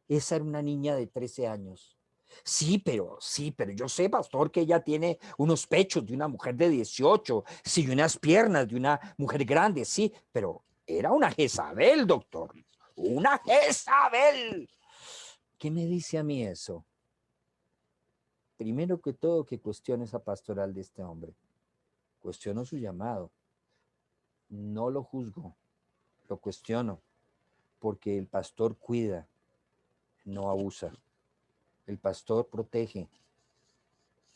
esa era una niña de 13 años. Sí, pero yo sé, pastor, que ella tiene unos pechos de una mujer de 18, sí, unas piernas de una mujer grande, sí, pero era una Jezabel, doctor, una Jezabel. ¿Qué me dice a mí eso? Primero que todo, que cuestione esa pastoral de este hombre. Cuestiono su llamado. No lo juzgo, lo cuestiono, porque el pastor cuida, no abusa. El pastor protege,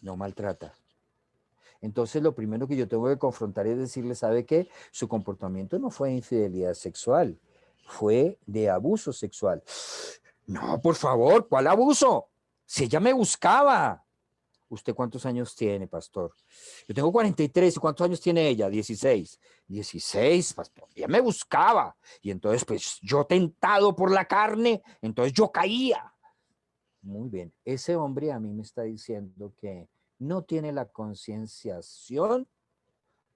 no maltrata. Entonces, lo primero que yo tengo que confrontar es decirle, ¿sabe qué? Su comportamiento no fue de infidelidad sexual, fue de abuso sexual. No, por favor, ¿cuál abuso? Si ella me buscaba. ¿Usted cuántos años tiene, pastor? Yo tengo 43. ¿Y cuántos años tiene ella? 16. 16, pastor. Ella me buscaba. Y entonces, pues, yo tentado por la carne, entonces yo caía. Muy bien. Ese hombre a mí me está diciendo que no tiene la concienciación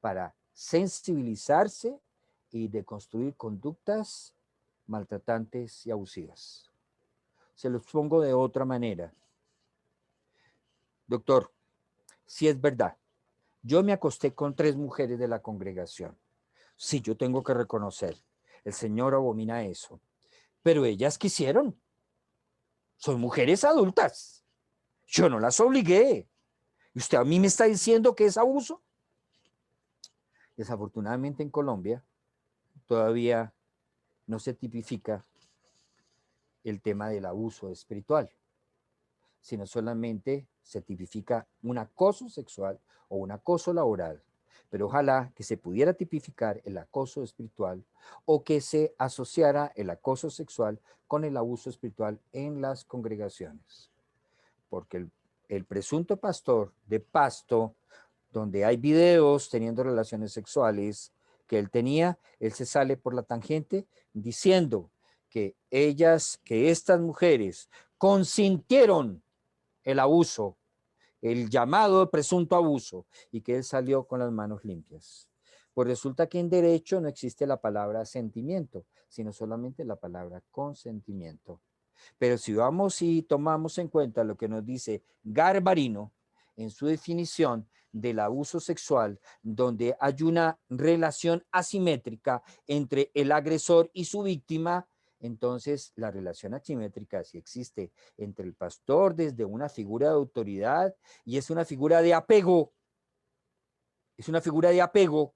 para sensibilizarse y de construir conductas maltratantes y abusivas. Se los pongo de otra manera. Doctor, si es verdad, yo me acosté con 3 mujeres de la congregación. Sí, yo tengo que reconocer, el Señor abomina eso. Pero ellas quisieron. Son mujeres adultas. Yo no las obligué. ¿Y usted a mí me está diciendo que es abuso? Desafortunadamente en Colombia todavía no se tipifica el tema del abuso espiritual, sino solamente se tipifica un acoso sexual o un acoso laboral. Pero ojalá que se pudiera tipificar el acoso espiritual o que se asociara el acoso sexual con el abuso espiritual en las congregaciones. Porque el presunto pastor de Pasto, donde hay videos teniendo relaciones sexuales que él tenía, él se sale por la tangente diciendo que estas mujeres consintieron el abuso el llamado presunto abuso y que él salió con las manos limpias. Pues resulta que en derecho no existe la palabra sentimiento, sino solamente la palabra consentimiento. Pero si vamos y tomamos en cuenta lo que nos dice Garbarino en su definición del abuso sexual, donde hay una relación asimétrica entre el agresor y su víctima, entonces la relación asimétrica sí existe entre el pastor desde una figura de autoridad y es una figura de apego. Es una figura de apego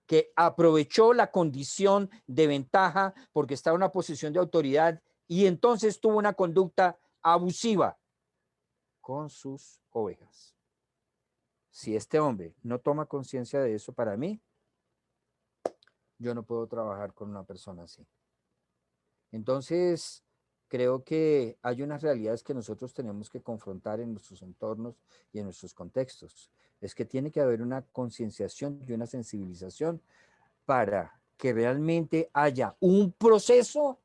que aprovechó la condición de ventaja porque estaba en una posición de autoridad y entonces tuvo una conducta abusiva con sus ovejas. Si este hombre no toma conciencia de eso, para mí, yo no puedo trabajar con una persona así. Entonces, creo que hay unas realidades que nosotros tenemos que confrontar en nuestros entornos y en nuestros contextos. Es que tiene que haber una concienciación y una sensibilización para que realmente haya un proceso,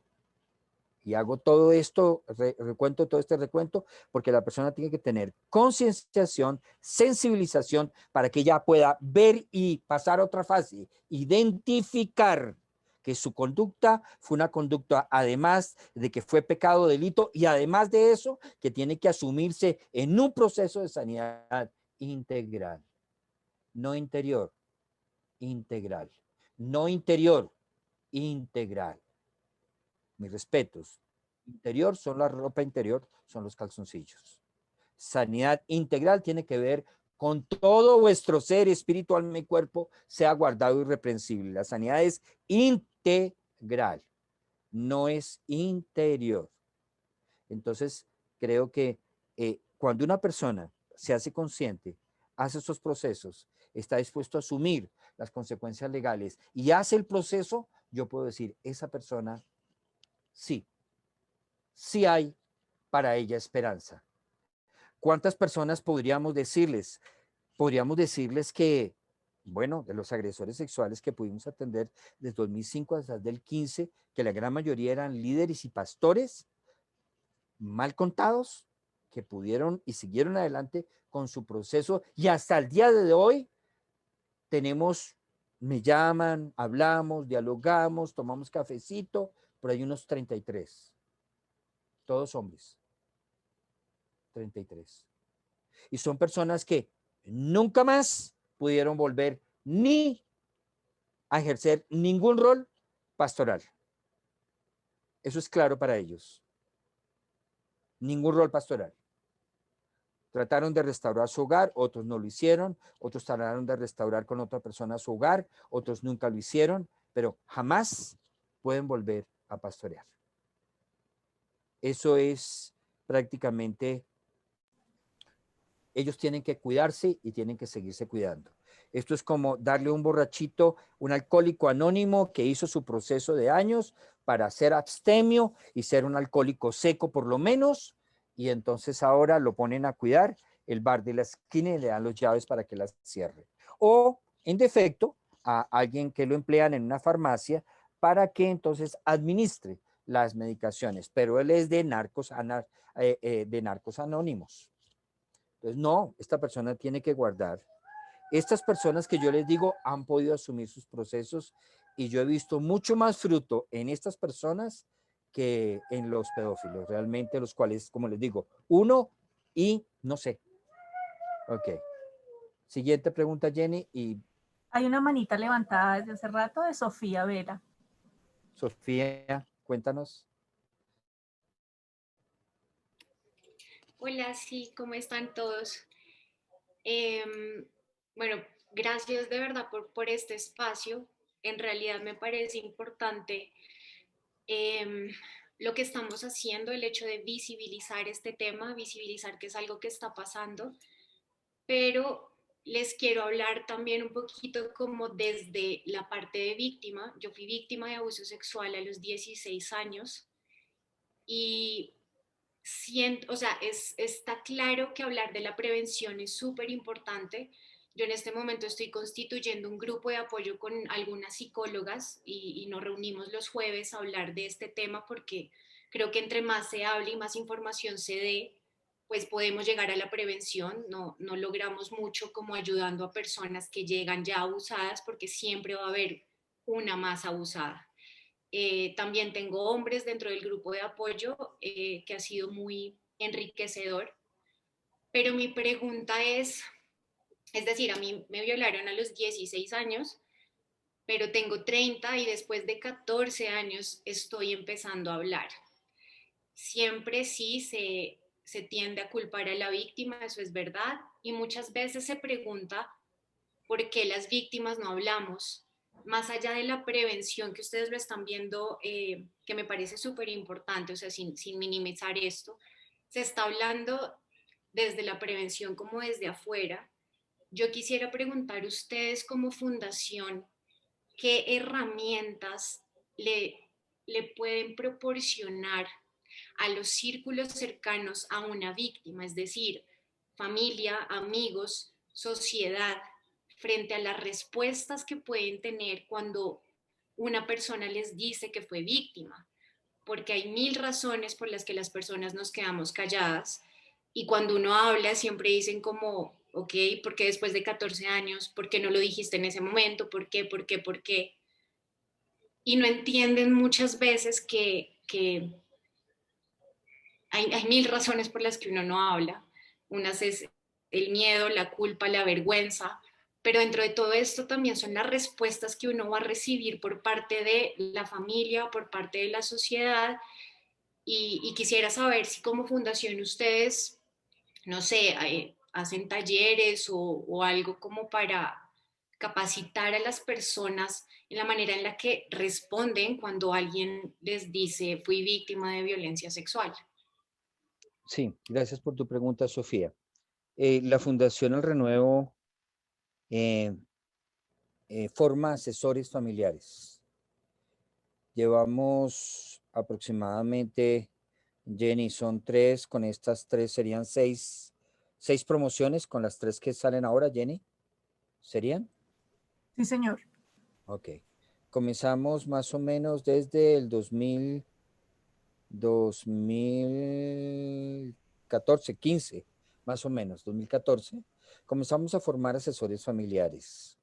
y hago todo esto, recuento todo este recuento, porque la persona tiene que tener concienciación, sensibilización, para que ella pueda ver y pasar a otra fase, identificar que su conducta fue una conducta, además de que fue pecado, delito, y además de eso, que tiene que asumirse en un proceso de sanidad integral, no interior, integral. No interior, integral. Mis respetos. Interior son la ropa interior, son los calzoncillos. Sanidad integral tiene que ver con todo vuestro ser, espíritu, alma y cuerpo, sea guardado irreprensible. La sanidad es integral, no es interior. Entonces, creo que cuando una persona se hace consciente, hace esos procesos, está dispuesto a asumir las consecuencias legales y hace el proceso, yo puedo decir, esa persona, sí, sí hay para ella esperanza. ¿Cuántas personas podríamos decirles? Podríamos decirles que, bueno, de los agresores sexuales que pudimos atender desde 2005 hasta el 2015, que la gran mayoría eran líderes y pastores mal contados, que pudieron y siguieron adelante con su proceso y hasta el día de hoy tenemos, me llaman, hablamos, dialogamos, tomamos cafecito, pero hay unos 33, todos hombres, 33. Y son personas que nunca más pudieron volver ni a ejercer ningún rol pastoral. Eso es claro para ellos. Ningún rol pastoral. Trataron de restaurar su hogar, otros no lo hicieron, otros trataron de restaurar con otra persona su hogar, otros nunca lo hicieron, pero jamás pueden volver a pastorear. Eso es prácticamente, ellos tienen que cuidarse y tienen que seguirse cuidando. Esto es como darle un borrachito, un alcohólico anónimo que hizo su proceso de años para ser abstemio y ser un alcohólico seco por lo menos, y entonces ahora lo ponen a cuidar el bar de la esquina y le dan las llaves para que las cierre. O, en defecto, a alguien que lo emplean en una farmacia para que entonces administre las medicaciones, pero él es de narcos anónimos. Entonces, no, esta persona tiene que guardar. Estas personas que yo les digo han podido asumir sus procesos y yo he visto mucho más fruto en estas personas que en los pedófilos, realmente los cuales, como les digo, uno y no sé. Ok. Siguiente pregunta, Jenny. Y Hay una manita levantada desde hace rato de Sofía Vela. Sofía, cuéntanos. Hola, sí, ¿cómo están todos? Bueno, gracias de verdad por este espacio. En realidad me parece importante lo que estamos haciendo, el hecho de visibilizar este tema, visibilizar que es algo que está pasando, pero les quiero hablar también un poquito como desde la parte de víctima. Yo fui víctima de abuso sexual a los 16 años y siento, o sea, está claro que hablar de la prevención es súper importante. Yo en este momento estoy constituyendo un grupo de apoyo con algunas psicólogas y nos reunimos los jueves a hablar de este tema porque creo que entre más se hable y más información se dé, pues podemos llegar a la prevención, no logramos mucho como ayudando a personas que llegan ya abusadas, porque siempre va a haber una más abusada. También tengo hombres dentro del grupo de apoyo, que ha sido muy enriquecedor, pero mi pregunta es decir, a mí me violaron a los 16 años, pero tengo 30 y después de 14 años estoy empezando a hablar. Siempre sí se tiende a culpar a la víctima, eso es verdad, y muchas veces se pregunta por qué las víctimas no hablamos, más allá de la prevención que ustedes lo están viendo, que me parece súper importante, o sea, sin minimizar esto, se está hablando desde la prevención como desde afuera. Yo quisiera preguntar a ustedes como fundación, ¿qué herramientas le pueden proporcionar a los círculos cercanos a una víctima, es decir, familia, amigos, sociedad, frente a las respuestas que pueden tener cuando una persona les dice que fue víctima? Porque hay mil razones por las que las personas nos quedamos calladas y cuando uno habla siempre dicen como, ok, ¿por qué después de 14 años? ¿Por qué no lo dijiste en ese momento? ¿Por qué? ¿Por qué? ¿Por qué? Y no entienden muchas veces que hay mil razones por las que uno no habla. Unas es el miedo, la culpa, la vergüenza, pero dentro de todo esto también son las respuestas que uno va a recibir por parte de la familia, por parte de la sociedad. Y quisiera saber si como fundación ustedes, no sé, hacen talleres o algo como para capacitar a las personas en la manera en la que responden cuando alguien les dice fui víctima de violencia sexual. Sí, gracias por tu pregunta, Sofía. La Fundación El Renuevo eh, forma asesores familiares. Llevamos aproximadamente, Jenny, son 3, con estas 3 serían 6 promociones, con las 3 que salen ahora, Jenny, ¿serían? Sí, señor. Ok. Comenzamos más o menos desde el 2014, 15, más o menos, 2014. Comenzamos a formar asesores familiares.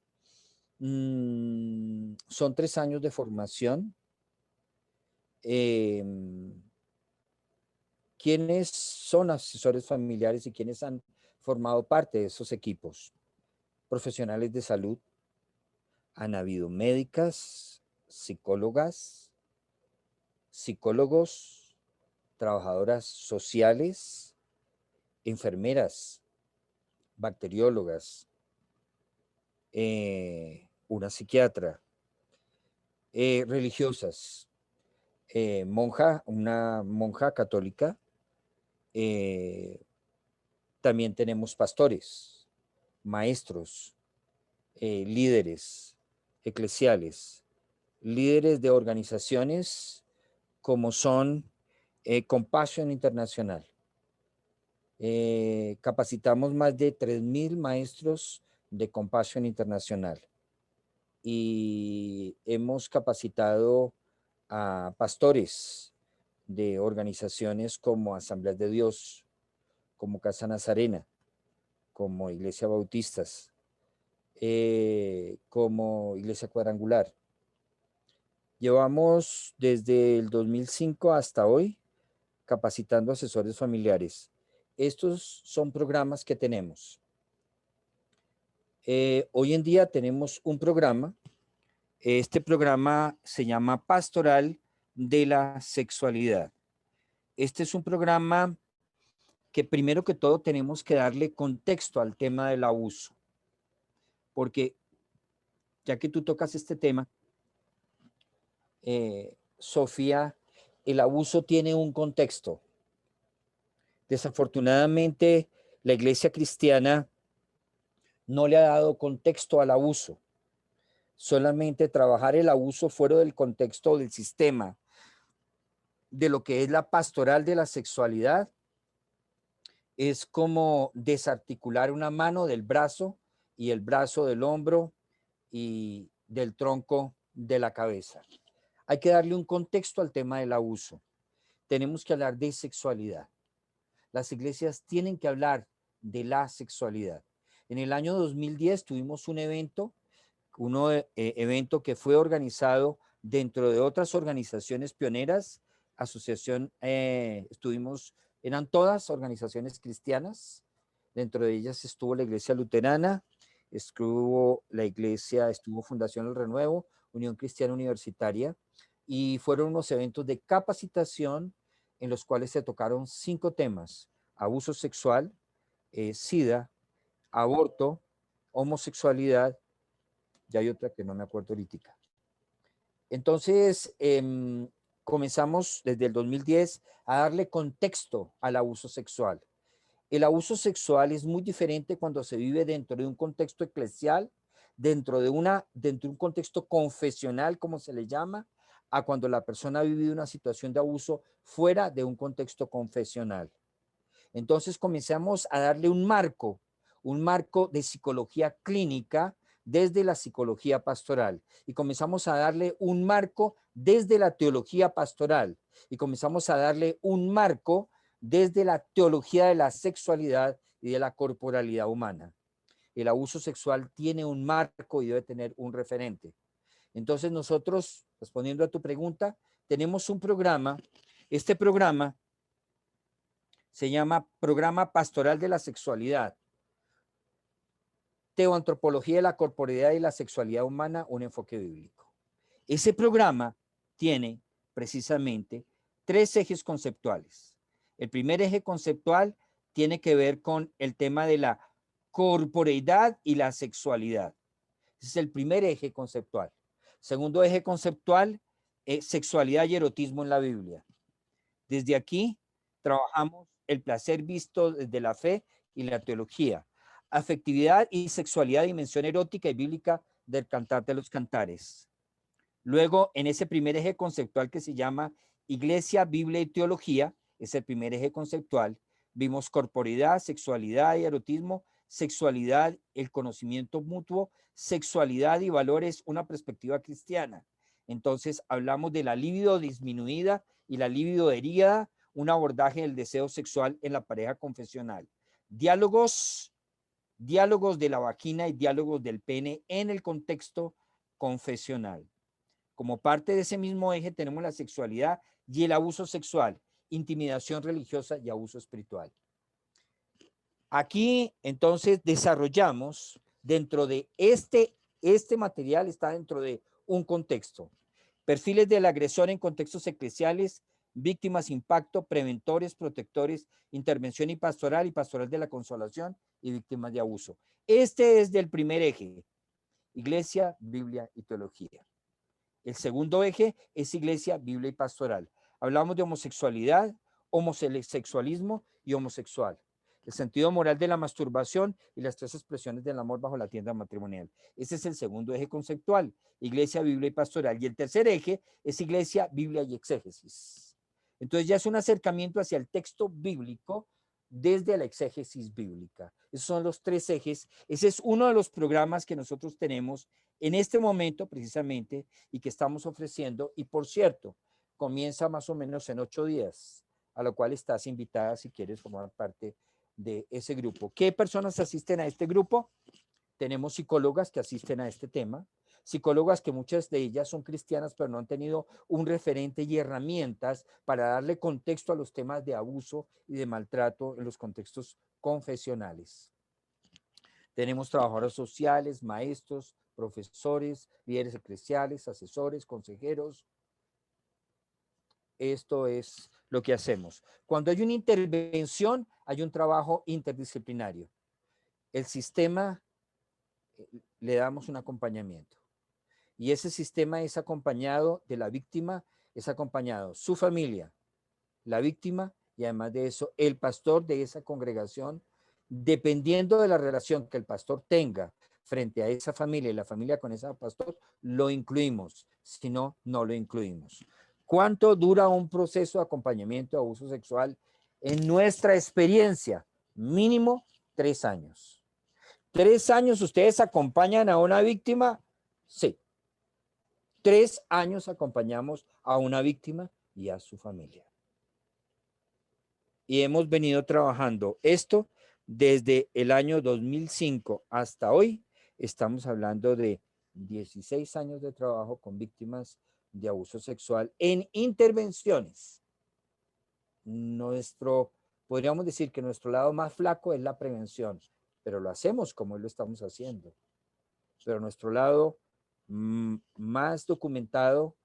Son 3 años de formación. ¿Quiénes son asesores familiares y quiénes han formado parte de esos equipos? Profesionales de salud, han habido médicas, psicólogas, psicólogos, trabajadoras sociales, enfermeras, bacteriólogas, una psiquiatra, religiosas, una monja católica. También tenemos pastores, maestros, líderes eclesiales, líderes de organizaciones como son Compassion Internacional. Capacitamos más de 3,000 maestros de Compassion Internacional y hemos capacitado a pastores de organizaciones como Asambleas de Dios, como Casa Nazarena, como Iglesia Bautistas, como Iglesia Cuadrangular. Llevamos desde el 2005 hasta hoy capacitando asesores familiares. Estos son programas que tenemos. Hoy en día tenemos un programa. Este programa se llama Pastoral de la Sexualidad. Este es un programa que primero que todo tenemos que darle contexto al tema del abuso, porque ya que tú tocas este tema, Sofía, el abuso tiene un contexto. Desafortunadamente, la iglesia cristiana no le ha dado contexto al abuso. Solamente trabajar el abuso fuera del contexto del sistema, de lo que es la pastoral de la sexualidad, es como desarticular una mano del brazo y el brazo del hombro y del tronco de la cabeza. Hay que darle un contexto al tema del abuso. Tenemos que hablar de sexualidad. las iglesias tienen que hablar de la sexualidad. En el año 2010 tuvimos un evento, evento que fue organizado dentro de otras organizaciones pioneras, eran todas organizaciones cristianas, dentro de ellas estuvo la Iglesia Luterana, estuvo Fundación El Renuevo, Unión Cristiana Universitaria, y fueron unos eventos de capacitación en los cuales se tocaron 5 temas: abuso sexual, SIDA, aborto, homosexualidad, y hay otra que no me acuerdo ahorita. Entonces, comenzamos desde el 2010 a darle contexto al abuso sexual. El abuso sexual es muy diferente cuando se vive dentro de un contexto eclesial, dentro de un contexto confesional, como se le llama, a cuando la persona ha vivido una situación de abuso fuera de un contexto confesional. Entonces comenzamos a darle un marco de psicología clínica desde la psicología pastoral, y comenzamos a darle un marco desde la teología pastoral, y comenzamos a darle un marco desde la teología de la sexualidad y de la corporalidad humana. El abuso sexual tiene un marco y debe tener un referente. Entonces nosotros, respondiendo a tu pregunta, tenemos un programa. Este programa se llama Programa Pastoral de la Sexualidad, Teoantropología de la Corporalidad y la Sexualidad Humana, un enfoque bíblico. Ese programa tiene precisamente 3 ejes conceptuales. El primer eje conceptual tiene que ver con el tema de la corporeidad y la sexualidad. Ese es el primer eje conceptual. Segundo eje conceptual, sexualidad y erotismo en la Biblia. Desde aquí trabajamos el placer visto desde la fe y la teología, afectividad y sexualidad, dimensión erótica y bíblica del Cantar de los Cantares. Luego, en ese primer eje conceptual que se llama Iglesia, Biblia y Teología, es el primer eje conceptual, vimos corporeidad, sexualidad y erotismo, sexualidad, el conocimiento mutuo, sexualidad y valores, una perspectiva cristiana. Entonces, hablamos de la libido disminuida y la libido herida, un abordaje del deseo sexual en la pareja confesional. Diálogos de la vagina y diálogos del pene en el contexto confesional. Como parte de ese mismo eje tenemos la sexualidad y el abuso sexual, intimidación religiosa y abuso espiritual. Aquí entonces desarrollamos dentro de este material, está dentro de un contexto: perfiles del agresor en contextos eclesiales, víctimas, impacto, preventores, protectores, intervención y pastoral de la consolación y víctimas de abuso. Este es del primer eje: Iglesia, Biblia y Teología. El segundo eje es Iglesia, Biblia y Pastoral. Hablamos de homosexualidad, homosexualismo y homosexual. El sentido moral de la masturbación y las 3 expresiones del amor bajo la tienda matrimonial. Ese es el segundo eje conceptual: Iglesia, Biblia y Pastoral. Y el tercer eje es Iglesia, Biblia y exégesis. Entonces ya es un acercamiento hacia el texto bíblico desde la exégesis bíblica. Esos son los 3 ejes. Ese es uno de los programas que nosotros tenemos en este momento precisamente y que estamos ofreciendo. Y por cierto, comienza más o menos en 8 días, a lo cual estás invitada si quieres formar parte de ese grupo. ¿Qué personas asisten a este grupo? Tenemos psicólogas que asisten a este tema, psicólogas que muchas de ellas son cristianas, pero no han tenido un referente y herramientas para darle contexto a los temas de abuso y de maltrato en los contextos confesionales. Tenemos trabajadores sociales, maestros, profesores, líderes eclesiales, asesores, consejeros. Esto es lo que hacemos. Cuando hay una intervención, hay un trabajo interdisciplinario. El sistema, le damos un acompañamiento. Y ese sistema es acompañado de la víctima, es acompañado su familia, la víctima, y además de eso, el pastor de esa congregación, dependiendo de la relación que el pastor tenga frente a esa familia y la familia con ese pastor, lo incluimos. Si no, no lo incluimos. ¿Cuánto dura un proceso de acompañamiento de abuso sexual? En nuestra experiencia, mínimo 3 años. 3 años ustedes acompañan a una víctima, sí. 3 años acompañamos a una víctima y a su familia. y hemos venido trabajando esto desde el año 2005 hasta hoy. Estamos hablando de 16 años de trabajo con víctimas de abuso sexual en intervenciones. Podríamos decir que nuestro lado más flaco es la prevención, pero lo hacemos como lo estamos haciendo. Pero nuestro lado más documentado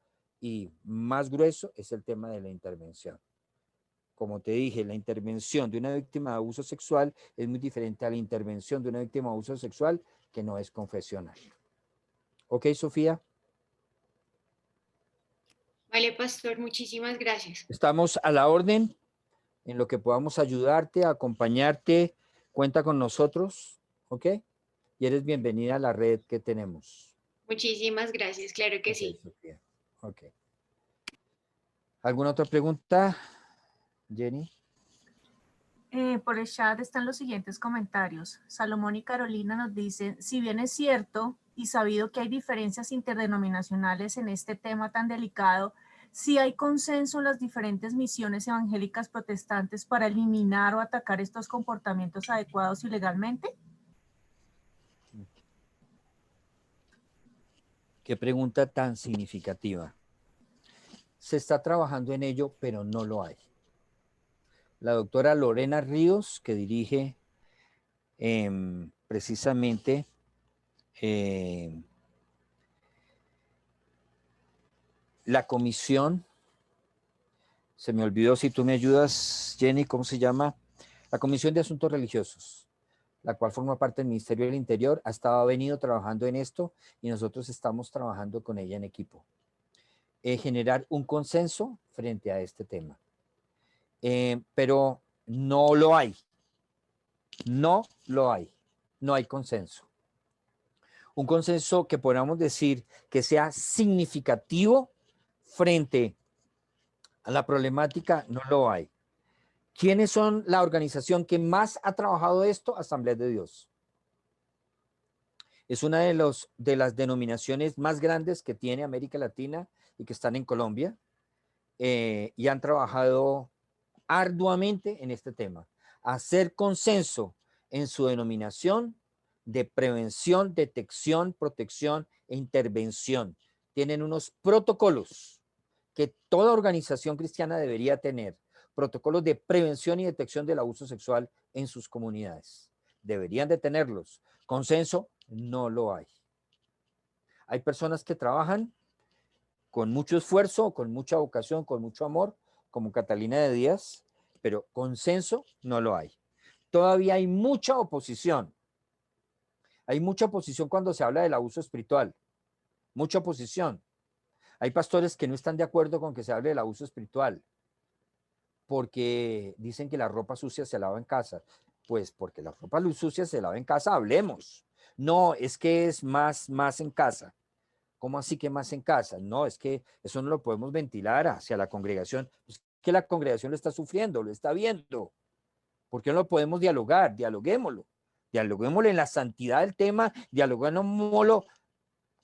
y más grueso es el tema de la intervención. Como te dije, la intervención de una víctima de abuso sexual es muy diferente a la intervención de una víctima de abuso sexual que no es confesional. ¿Ok, Sofía? Vale, pastor, muchísimas gracias. Estamos a la orden en lo que podamos ayudarte, acompañarte. Cuenta con nosotros, ¿ok? Y eres bienvenida a la red que tenemos. Muchísimas gracias, claro que sí. Sofía. Ok. ¿Alguna otra pregunta, Jenny? Por el chat están los siguientes comentarios. Salomón y Carolina nos dicen, si bien es cierto y sabido que hay diferencias interdenominacionales en este tema tan delicado, ¿sí hay consenso en las diferentes misiones evangélicas protestantes para eliminar o atacar estos comportamientos adecuados y legalmente? Qué pregunta tan significativa. Se está trabajando en ello, pero no lo hay. La doctora Lorena Ríos, que dirige precisamente la comisión, se me olvidó, si tú me ayudas, Jenny, ¿cómo se llama? La Comisión de Asuntos Religiosos, la cual forma parte del Ministerio del Interior, ha venido trabajando en esto y nosotros estamos trabajando con ella en equipo. Generar un consenso frente a este tema. Pero no lo hay. No lo hay. No hay consenso. Un consenso que podamos decir que sea significativo frente a la problemática, no lo hay. ¿Quiénes son la organización que más ha trabajado esto? Asamblea de Dios. Es una de las denominaciones más grandes que tiene América Latina y que están en Colombia y han trabajado arduamente en este tema. Hacer consenso en su denominación de prevención, detección, protección e intervención. Tienen unos protocolos que toda organización cristiana debería tener, protocolos de prevención y detección del abuso sexual en sus comunidades. Deberían de tenerlos. Consenso no lo hay. Hay personas que trabajan con mucho esfuerzo, con mucha vocación, con mucho amor, como Catalina de Díaz, pero consenso no lo hay. Todavía hay mucha oposición. Hay mucha oposición cuando se habla del abuso espiritual. Mucha oposición. Hay pastores que no están de acuerdo con que se hable del abuso espiritual porque dicen que la ropa sucia se lava en casa. Pues porque la ropa sucia se lava en casa, hablemos. No, es que es más en casa. ¿Cómo así que más en casa? No, es que eso no lo podemos ventilar hacia la congregación. Es que la congregación lo está sufriendo, lo está viendo. ¿Por qué no lo podemos dialogar? Dialoguémoslo. Dialoguémoslo en la santidad del tema, dialoguémoslo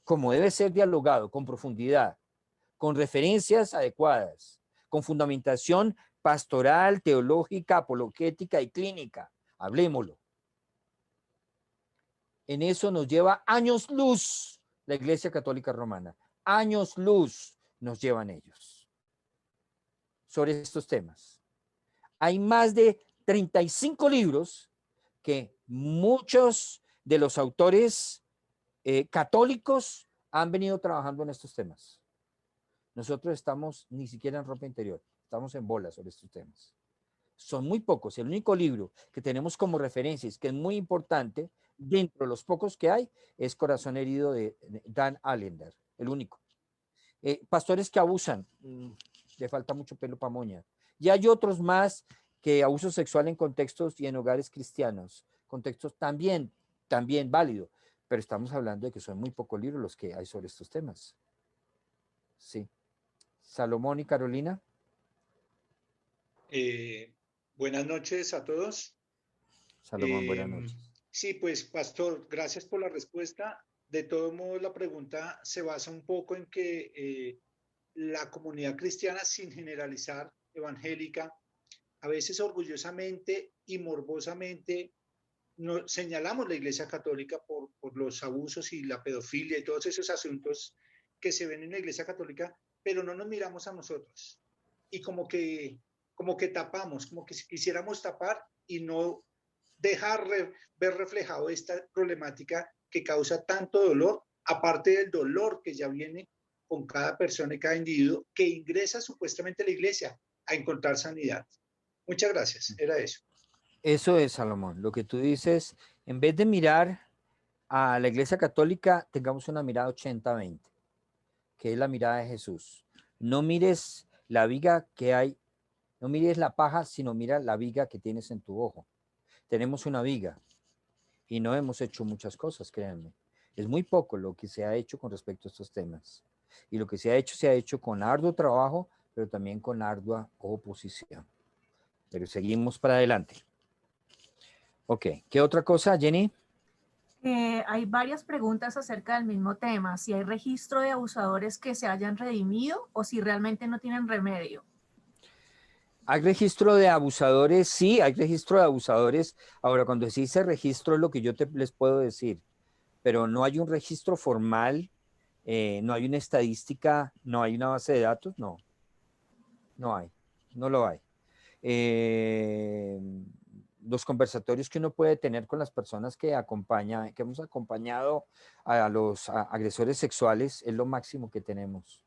como debe ser dialogado, con profundidad, con referencias adecuadas, con fundamentación pastoral, teológica, apologética y clínica. Hablémoslo. En eso nos lleva años luz la Iglesia Católica Romana. Años luz nos llevan ellos sobre estos temas. Hay más de 35 libros que muchos de los autores católicos han venido trabajando en estos temas. Nosotros estamos ni siquiera en ropa interior, estamos en bola sobre estos temas. Son muy pocos. El único libro que tenemos como referencia, que es muy importante, dentro de los pocos que hay, es Corazón Herido de Dan Allender, el único. Pastores que abusan, le falta mucho pelo para moña. Y hay otros más que abuso sexual en contextos y en hogares cristianos, contextos también válido, pero estamos hablando de que son muy pocos libros los que hay sobre estos temas. Sí. Salomón y Carolina. Buenas noches a todos. Salomón, buenas noches. Sí, pues, pastor, gracias por la respuesta. De todos modos, la pregunta se basa un poco en que la comunidad cristiana, sin generalizar, evangélica, a veces orgullosamente y morbosamente señalamos la Iglesia Católica por los abusos y la pedofilia y todos esos asuntos que se ven en la Iglesia Católica, pero no nos miramos a nosotros. Y como que tapamos, como que quisiéramos tapar y no dejar ver reflejado esta problemática que causa tanto dolor, aparte del dolor que ya viene con cada persona y cada individuo que ingresa supuestamente a la iglesia a encontrar sanidad. Muchas gracias, era eso. Eso es, Salomón. Lo que tú dices, en vez de mirar a la Iglesia Católica, tengamos una mirada 80-20, que es la mirada de Jesús. No mires la viga que hay, no mires la paja, sino mira la viga que tienes en tu ojo. Tenemos una viga y no hemos hecho muchas cosas, créanme. Es muy poco lo que se ha hecho con respecto a estos temas. Y lo que se ha hecho con arduo trabajo, pero también con ardua oposición. Pero seguimos para adelante. Ok, ¿qué otra cosa, Jenny? Hay varias preguntas acerca del mismo tema, si hay registro de abusadores que se hayan redimido o si realmente no tienen remedio. ¿Hay registro de abusadores? Sí, hay registro de abusadores. Ahora, cuando se dice registro es lo que yo les puedo decir, pero no hay un registro formal, no hay una estadística, no hay una base de datos, no. No hay, no lo hay. Los conversatorios que uno puede tener con las personas que hemos acompañado a los agresores sexuales es lo máximo que tenemos.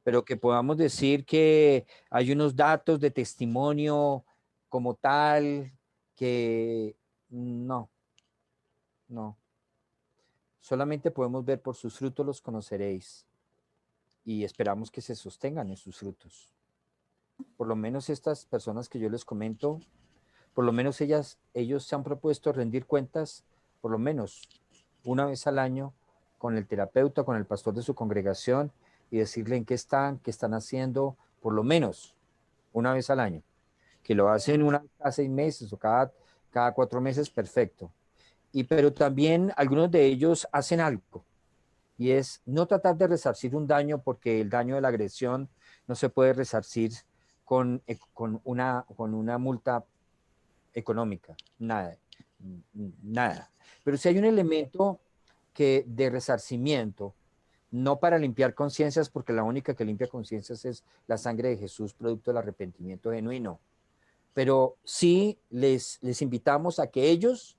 Pero que podamos decir que hay unos datos de testimonio como tal, que no, no. Solamente podemos ver por sus frutos los conoceréis y esperamos que se sostengan en sus frutos. Por lo menos estas personas que yo les comento, por lo menos ellos se han propuesto rendir cuentas por lo menos una vez al año con el terapeuta, con el pastor de su congregación y decirle en qué están haciendo, por lo menos una vez al año. Que lo hacen una vez cada 6 meses o cada 4 meses, perfecto. Pero también algunos de ellos hacen algo y es no tratar de resarcir un daño porque el daño de la agresión no se puede resarcir con una multa económica, nada, nada. Pero si hay un elemento de resarcimiento, no para limpiar conciencias, porque la única que limpia conciencias es la sangre de Jesús, producto del arrepentimiento genuino. Pero sí les invitamos a que ellos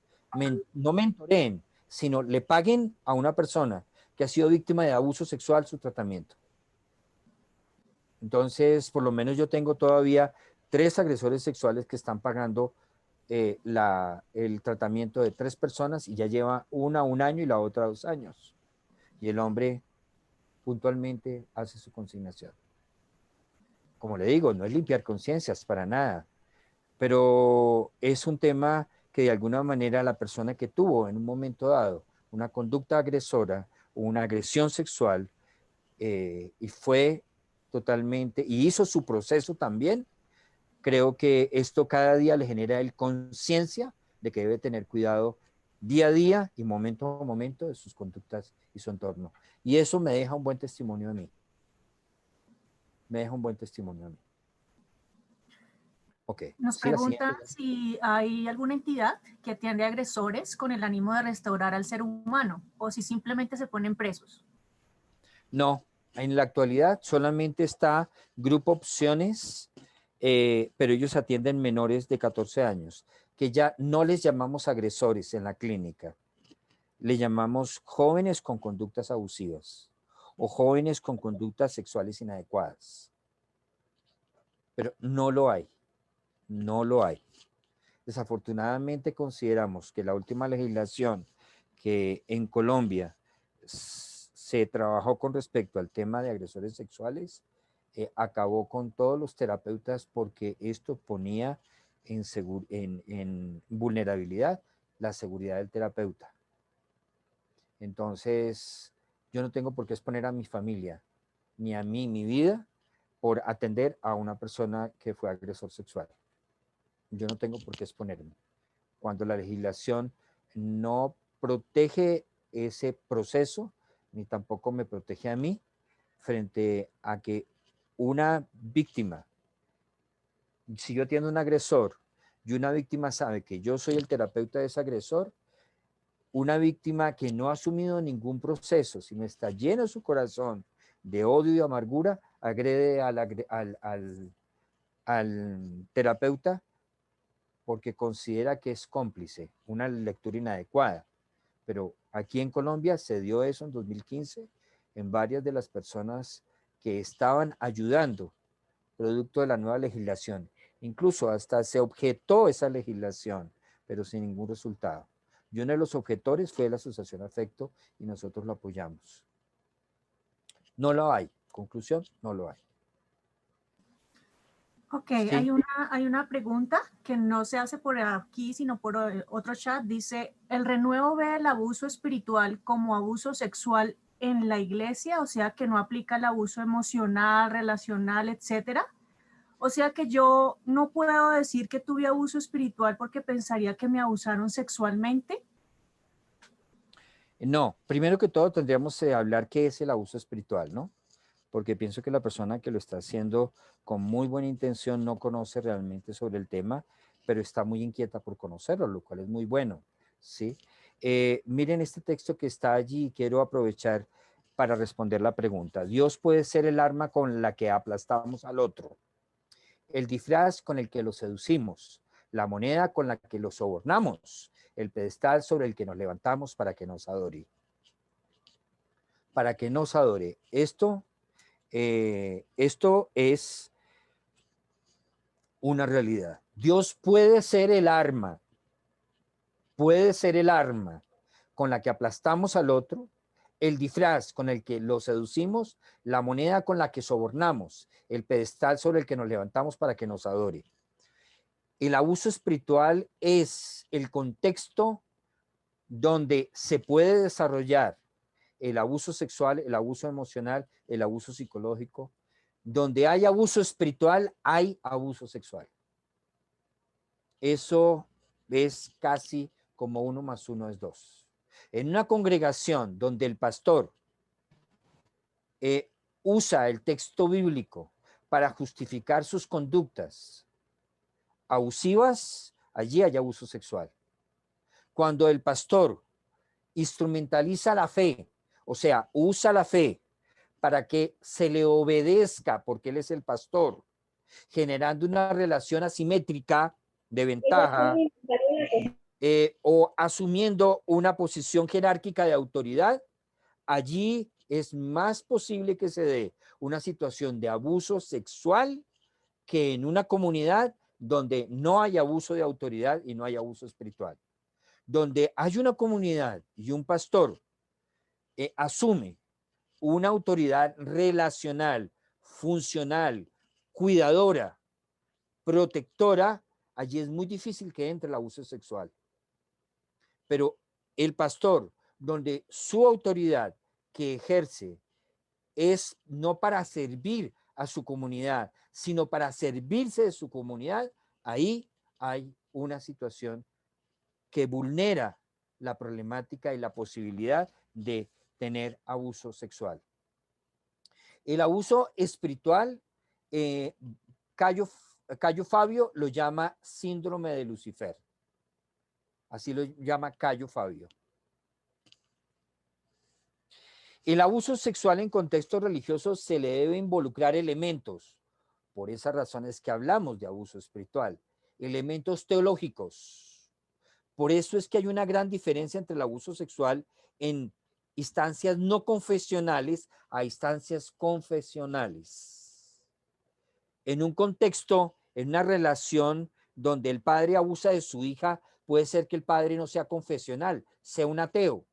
no mentoreen, sino le paguen a una persona que ha sido víctima de abuso sexual su tratamiento. Entonces, por lo menos yo tengo todavía 3 agresores sexuales que están pagando el tratamiento de 3 personas y ya lleva una 1 año y la otra 2 años. Y el hombre puntualmente hace su consignación. Como le digo, no es limpiar conciencias para nada, pero es un tema que de alguna manera la persona que tuvo en un momento dado una conducta agresora o una agresión sexual y fue totalmente, y hizo su proceso también, creo que esto cada día le genera el conciencia de que debe tener cuidado día a día y momento a momento de sus conductas y su entorno. Y eso me deja un buen testimonio de mí. Me deja un buen testimonio de mí. Ok. Nos Sí, la pregunta siguiente. si hay alguna entidad que atiende a agresores con el ánimo de restaurar al ser humano o si simplemente se ponen presos. No, en la actualidad solamente está Grupo Opciones, pero ellos atienden menores de 14 años, que ya no les llamamos agresores en la clínica, le llamamos jóvenes con conductas abusivas o jóvenes con conductas sexuales inadecuadas. Pero no lo hay, no lo hay. Desafortunadamente consideramos que la última legislación que en Colombia se trabajó con respecto al tema de agresores sexuales, acabó con todos los terapeutas porque esto ponía en vulnerabilidad la seguridad del terapeuta. Entonces, yo no tengo por qué exponer a mi familia, ni a mí, mi vida, por atender a una persona que fue agresor sexual. Yo no tengo por qué exponerme. Cuando la legislación no protege ese proceso, ni tampoco me protege a mí, frente a que una víctima si yo tengo un agresor y una víctima sabe que yo soy el terapeuta de ese agresor, una víctima que no ha asumido ningún proceso, sino está lleno su corazón de odio y amargura, agrede al terapeuta porque considera que es cómplice, una lectura inadecuada. Pero aquí en Colombia se dio eso en 2015 en varias de las personas que estaban ayudando, producto de la nueva legislación. Incluso hasta se objetó esa legislación, pero sin ningún resultado. Y uno de los objetores fue la Asociación Afecto y nosotros lo apoyamos. No lo hay. Conclusión, no lo hay. Ok, Sí. hay una pregunta que no se hace por aquí, sino por otro chat. Dice, ¿el renuevo ve el abuso espiritual como abuso sexual en la iglesia? O sea, que no aplica el abuso emocional, relacional, etcétera. O sea, que yo no puedo decir que tuve abuso espiritual porque pensaría que me abusaron sexualmente. No, primero que todo tendríamos que hablar qué es el abuso espiritual, ¿no? Porque pienso que la persona que lo está haciendo con muy buena intención no conoce realmente sobre el tema, pero está muy inquieta por conocerlo, lo cual es muy bueno, ¿sí? Miren este texto que está allí y quiero aprovechar para responder la pregunta. Dios puede ser el arma con la que aplastamos al otro, el disfraz con el que lo seducimos, la moneda con la que lo sobornamos, el pedestal sobre el que nos levantamos para que nos adore. Para que nos adore. Esto es una realidad. Dios puede ser el arma con la que aplastamos al otro, el disfraz con el que lo seducimos, la moneda con la que sobornamos, el pedestal sobre el que nos levantamos para que nos adore. El abuso espiritual es el contexto donde se puede desarrollar el abuso sexual, el abuso emocional, el abuso psicológico. Donde hay abuso espiritual, hay abuso sexual. Eso es casi como 1 más 1 es 2. En una congregación donde el pastor usa el texto bíblico para justificar sus conductas abusivas, allí hay abuso sexual. Cuando el pastor instrumentaliza la fe, o sea, usa la fe para que se le obedezca porque él es el pastor, generando una relación asimétrica de ventaja o asumiendo una posición jerárquica de autoridad, allí es más posible que se dé una situación de abuso sexual que en una comunidad donde no hay abuso de autoridad y no hay abuso espiritual. Donde hay una comunidad y un pastor asume una autoridad relacional, funcional, cuidadora, protectora, allí es muy difícil que entre el abuso sexual. Pero el pastor, donde su autoridad que ejerce es no para servir a su comunidad, sino para servirse de su comunidad, ahí hay una situación que vulnera la problemática y la posibilidad de tener abuso sexual. El abuso espiritual, Cayo Fabio lo llama síndrome de Lucifer. Así lo llama Cayo Fabio. El abuso sexual en contexto religioso se le debe involucrar elementos, por esas razones que hablamos de abuso espiritual, elementos teológicos. Por eso es que hay una gran diferencia entre el abuso sexual en instancias no confesionales a instancias confesionales. En un contexto, en una relación donde el padre abusa de su hija, puede ser que el padre no sea confesional, sea un ateo.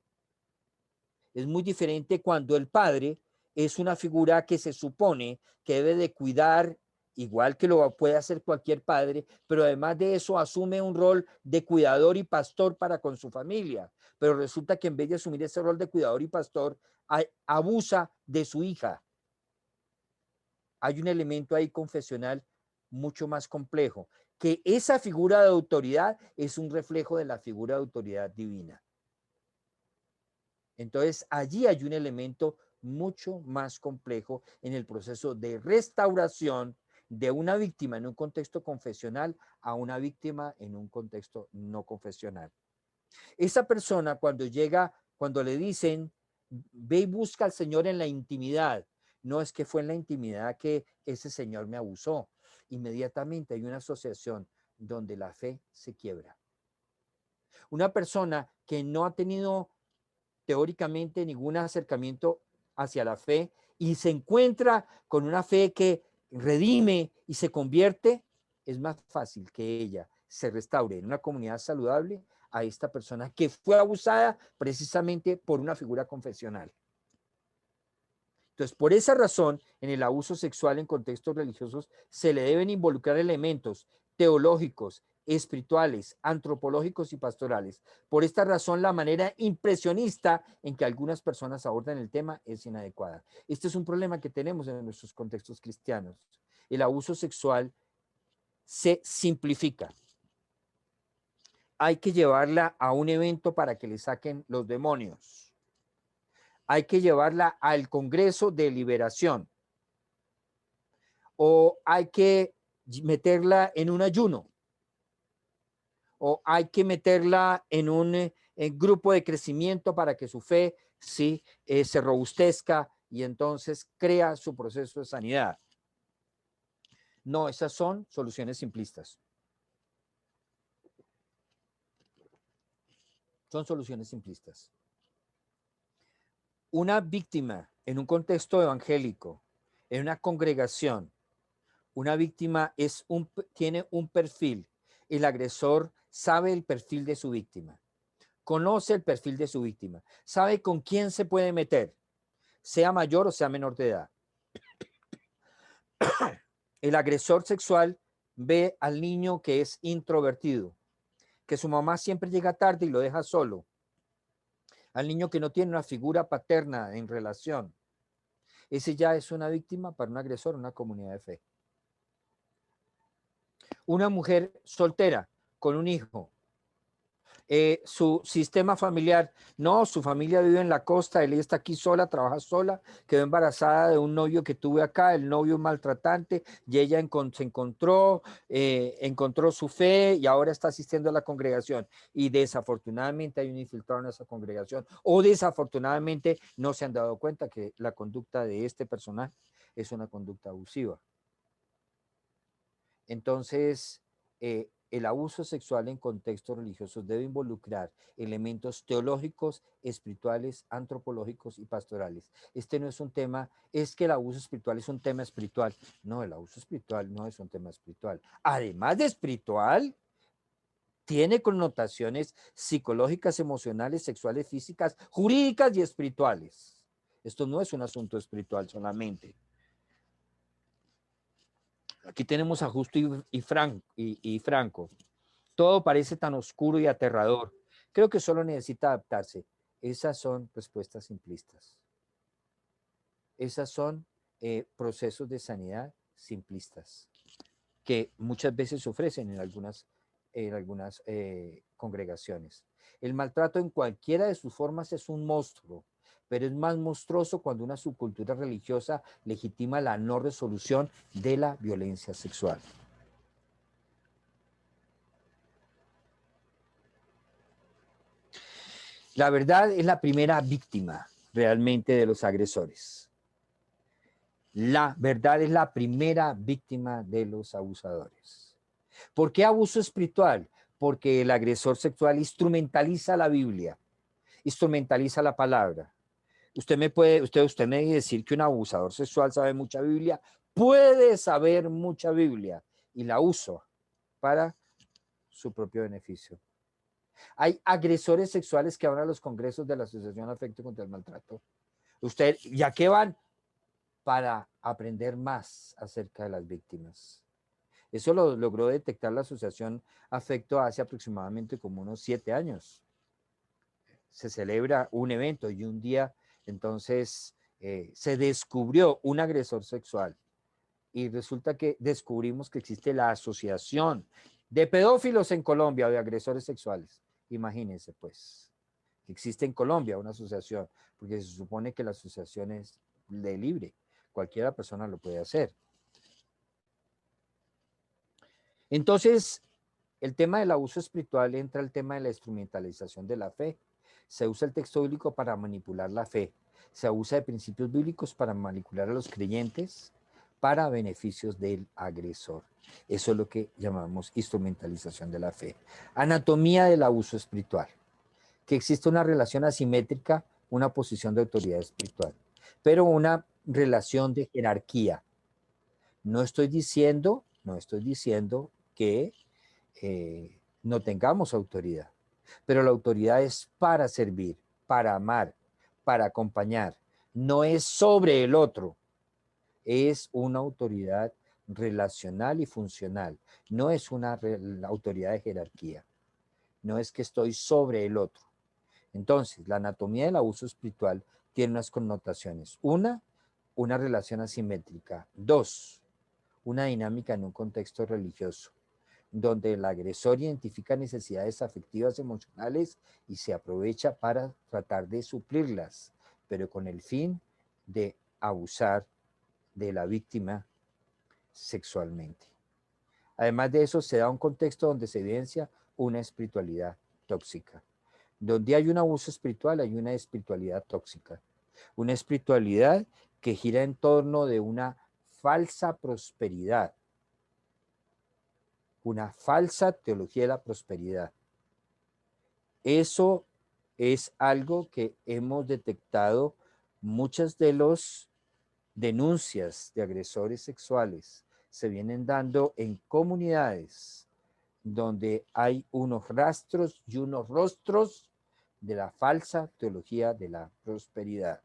Es muy diferente cuando el padre es una figura que se supone que debe de cuidar, igual que lo puede hacer cualquier padre, pero además de eso asume un rol de cuidador y pastor para con su familia. Pero resulta que en vez de asumir ese rol de cuidador y pastor, abusa de su hija. Hay un elemento ahí confesional mucho más complejo, que esa figura de autoridad es un reflejo de la figura de autoridad divina. Entonces, allí hay un elemento mucho más complejo en el proceso de restauración de una víctima en un contexto confesional a una víctima en un contexto no confesional. Esa persona cuando llega, cuando le dicen, ve y busca al Señor en la intimidad, no es que fue en la intimidad que ese Señor me abusó. Inmediatamente hay una asociación donde la fe se quiebra. Una persona que no ha tenido teóricamente ningún acercamiento hacia la fe y se encuentra con una fe que redime y se convierte, es más fácil que ella se restaure en una comunidad saludable a esta persona que fue abusada precisamente por una figura confesional. Entonces, por esa razón, en el abuso sexual en contextos religiosos se le deben involucrar elementos teológicos, espirituales, antropológicos y pastorales. Por esta razón, la manera impresionista en que algunas personas abordan el tema es inadecuada. Este es un problema que tenemos en nuestros contextos cristianos. El abuso sexual se simplifica. Hay que llevarla a un evento para que le saquen los demonios. Hay que llevarla al Congreso de Liberación. O hay que meterla en un ayuno. O hay que meterla en un grupo de crecimiento para que su fe sí, se robustezca y entonces crea su proceso de sanidad. No, esas son soluciones simplistas. Son soluciones simplistas. Una víctima en un contexto evangélico, en una congregación, una víctima tiene un perfil. El agresor sabe el perfil de su víctima, conoce el perfil de su víctima, sabe con quién se puede meter, sea mayor o sea menor de edad. El agresor sexual ve al niño que es introvertido, que su mamá siempre llega tarde y lo deja solo, al niño que no tiene una figura paterna en relación. Ese ya es una víctima para un agresor en una comunidad de fe. Una mujer soltera con un hijo, su sistema familiar, no, su familia vive en la costa, él está aquí sola, trabaja sola, quedó embarazada de un novio que tuve acá, el novio maltratante, y ella se encontró su fe y ahora está asistiendo a la congregación. Y desafortunadamente hay un infiltrado en esa congregación, o desafortunadamente no se han dado cuenta que la conducta de este personaje es una conducta abusiva. Entonces, el abuso sexual en contextos religiosos debe involucrar elementos teológicos, espirituales, antropológicos y pastorales. Este no es un tema, es que el abuso espiritual es un tema espiritual. No, el abuso espiritual no es un tema espiritual. Además de espiritual, tiene connotaciones psicológicas, emocionales, sexuales, físicas, jurídicas y espirituales. Esto no es un asunto espiritual solamente. Aquí tenemos a Justo y Franco. Todo parece tan oscuro y aterrador. Creo que solo necesita adaptarse. Esas son respuestas simplistas. Esas son procesos de sanidad simplistas que muchas veces se ofrecen en algunas congregaciones. El maltrato en cualquiera de sus formas es un monstruo, pero es más monstruoso cuando una subcultura religiosa legitima la no resolución de la violencia sexual. La verdad es la primera víctima realmente de los agresores. La verdad es la primera víctima de los abusadores. ¿Por qué abuso espiritual? Porque el agresor sexual instrumentaliza la Biblia, instrumentaliza la palabra. Usted me puede decir que un abusador sexual sabe mucha Biblia, puede saber mucha Biblia y la usa para su propio beneficio. Hay agresores sexuales que van a los congresos de la Asociación Afecto contra el Maltrato. ¿Ya qué van? Para aprender más acerca de las víctimas. Eso lo logró detectar la Asociación Afecto hace aproximadamente como unos 7 años. Se celebra un evento y un día, entonces, se descubrió un agresor sexual y resulta que descubrimos que existe la Asociación de Pedófilos en Colombia, de agresores sexuales. Imagínense, pues, que existe en Colombia una asociación, porque se supone que la asociación es de libre. Cualquiera persona lo puede hacer. Entonces, el tema del abuso espiritual entra el tema de la instrumentalización de la fe. Se usa el texto bíblico para manipular la fe. Se abusa de principios bíblicos para manipular a los creyentes para beneficios del agresor. Eso es lo que llamamos instrumentalización de la fe. Anatomía del abuso espiritual. Que existe una relación asimétrica, una posición de autoridad espiritual, pero una relación de jerarquía. No estoy diciendo que no tengamos autoridad, pero la autoridad es para servir, para amar, para acompañar. No es sobre el otro, es una autoridad relacional y funcional. No es una autoridad de jerarquía. No es que estoy sobre el otro. Entonces, la anatomía del abuso espiritual tiene unas connotaciones. Una relación asimétrica. Dos, una dinámica en un contexto religioso, donde el agresor identifica necesidades afectivas, emocionales y se aprovecha para tratar de suplirlas, pero con el fin de abusar de la víctima sexualmente. Además de eso, se da un contexto donde se evidencia una espiritualidad tóxica. Donde hay un abuso espiritual, hay una espiritualidad tóxica. Una espiritualidad que gira en torno de una falsa prosperidad. Una falsa teología de la prosperidad. Eso es algo que hemos detectado muchas de las denuncias de agresores sexuales se vienen dando en comunidades donde hay unos rastros y unos rostros de la falsa teología de la prosperidad,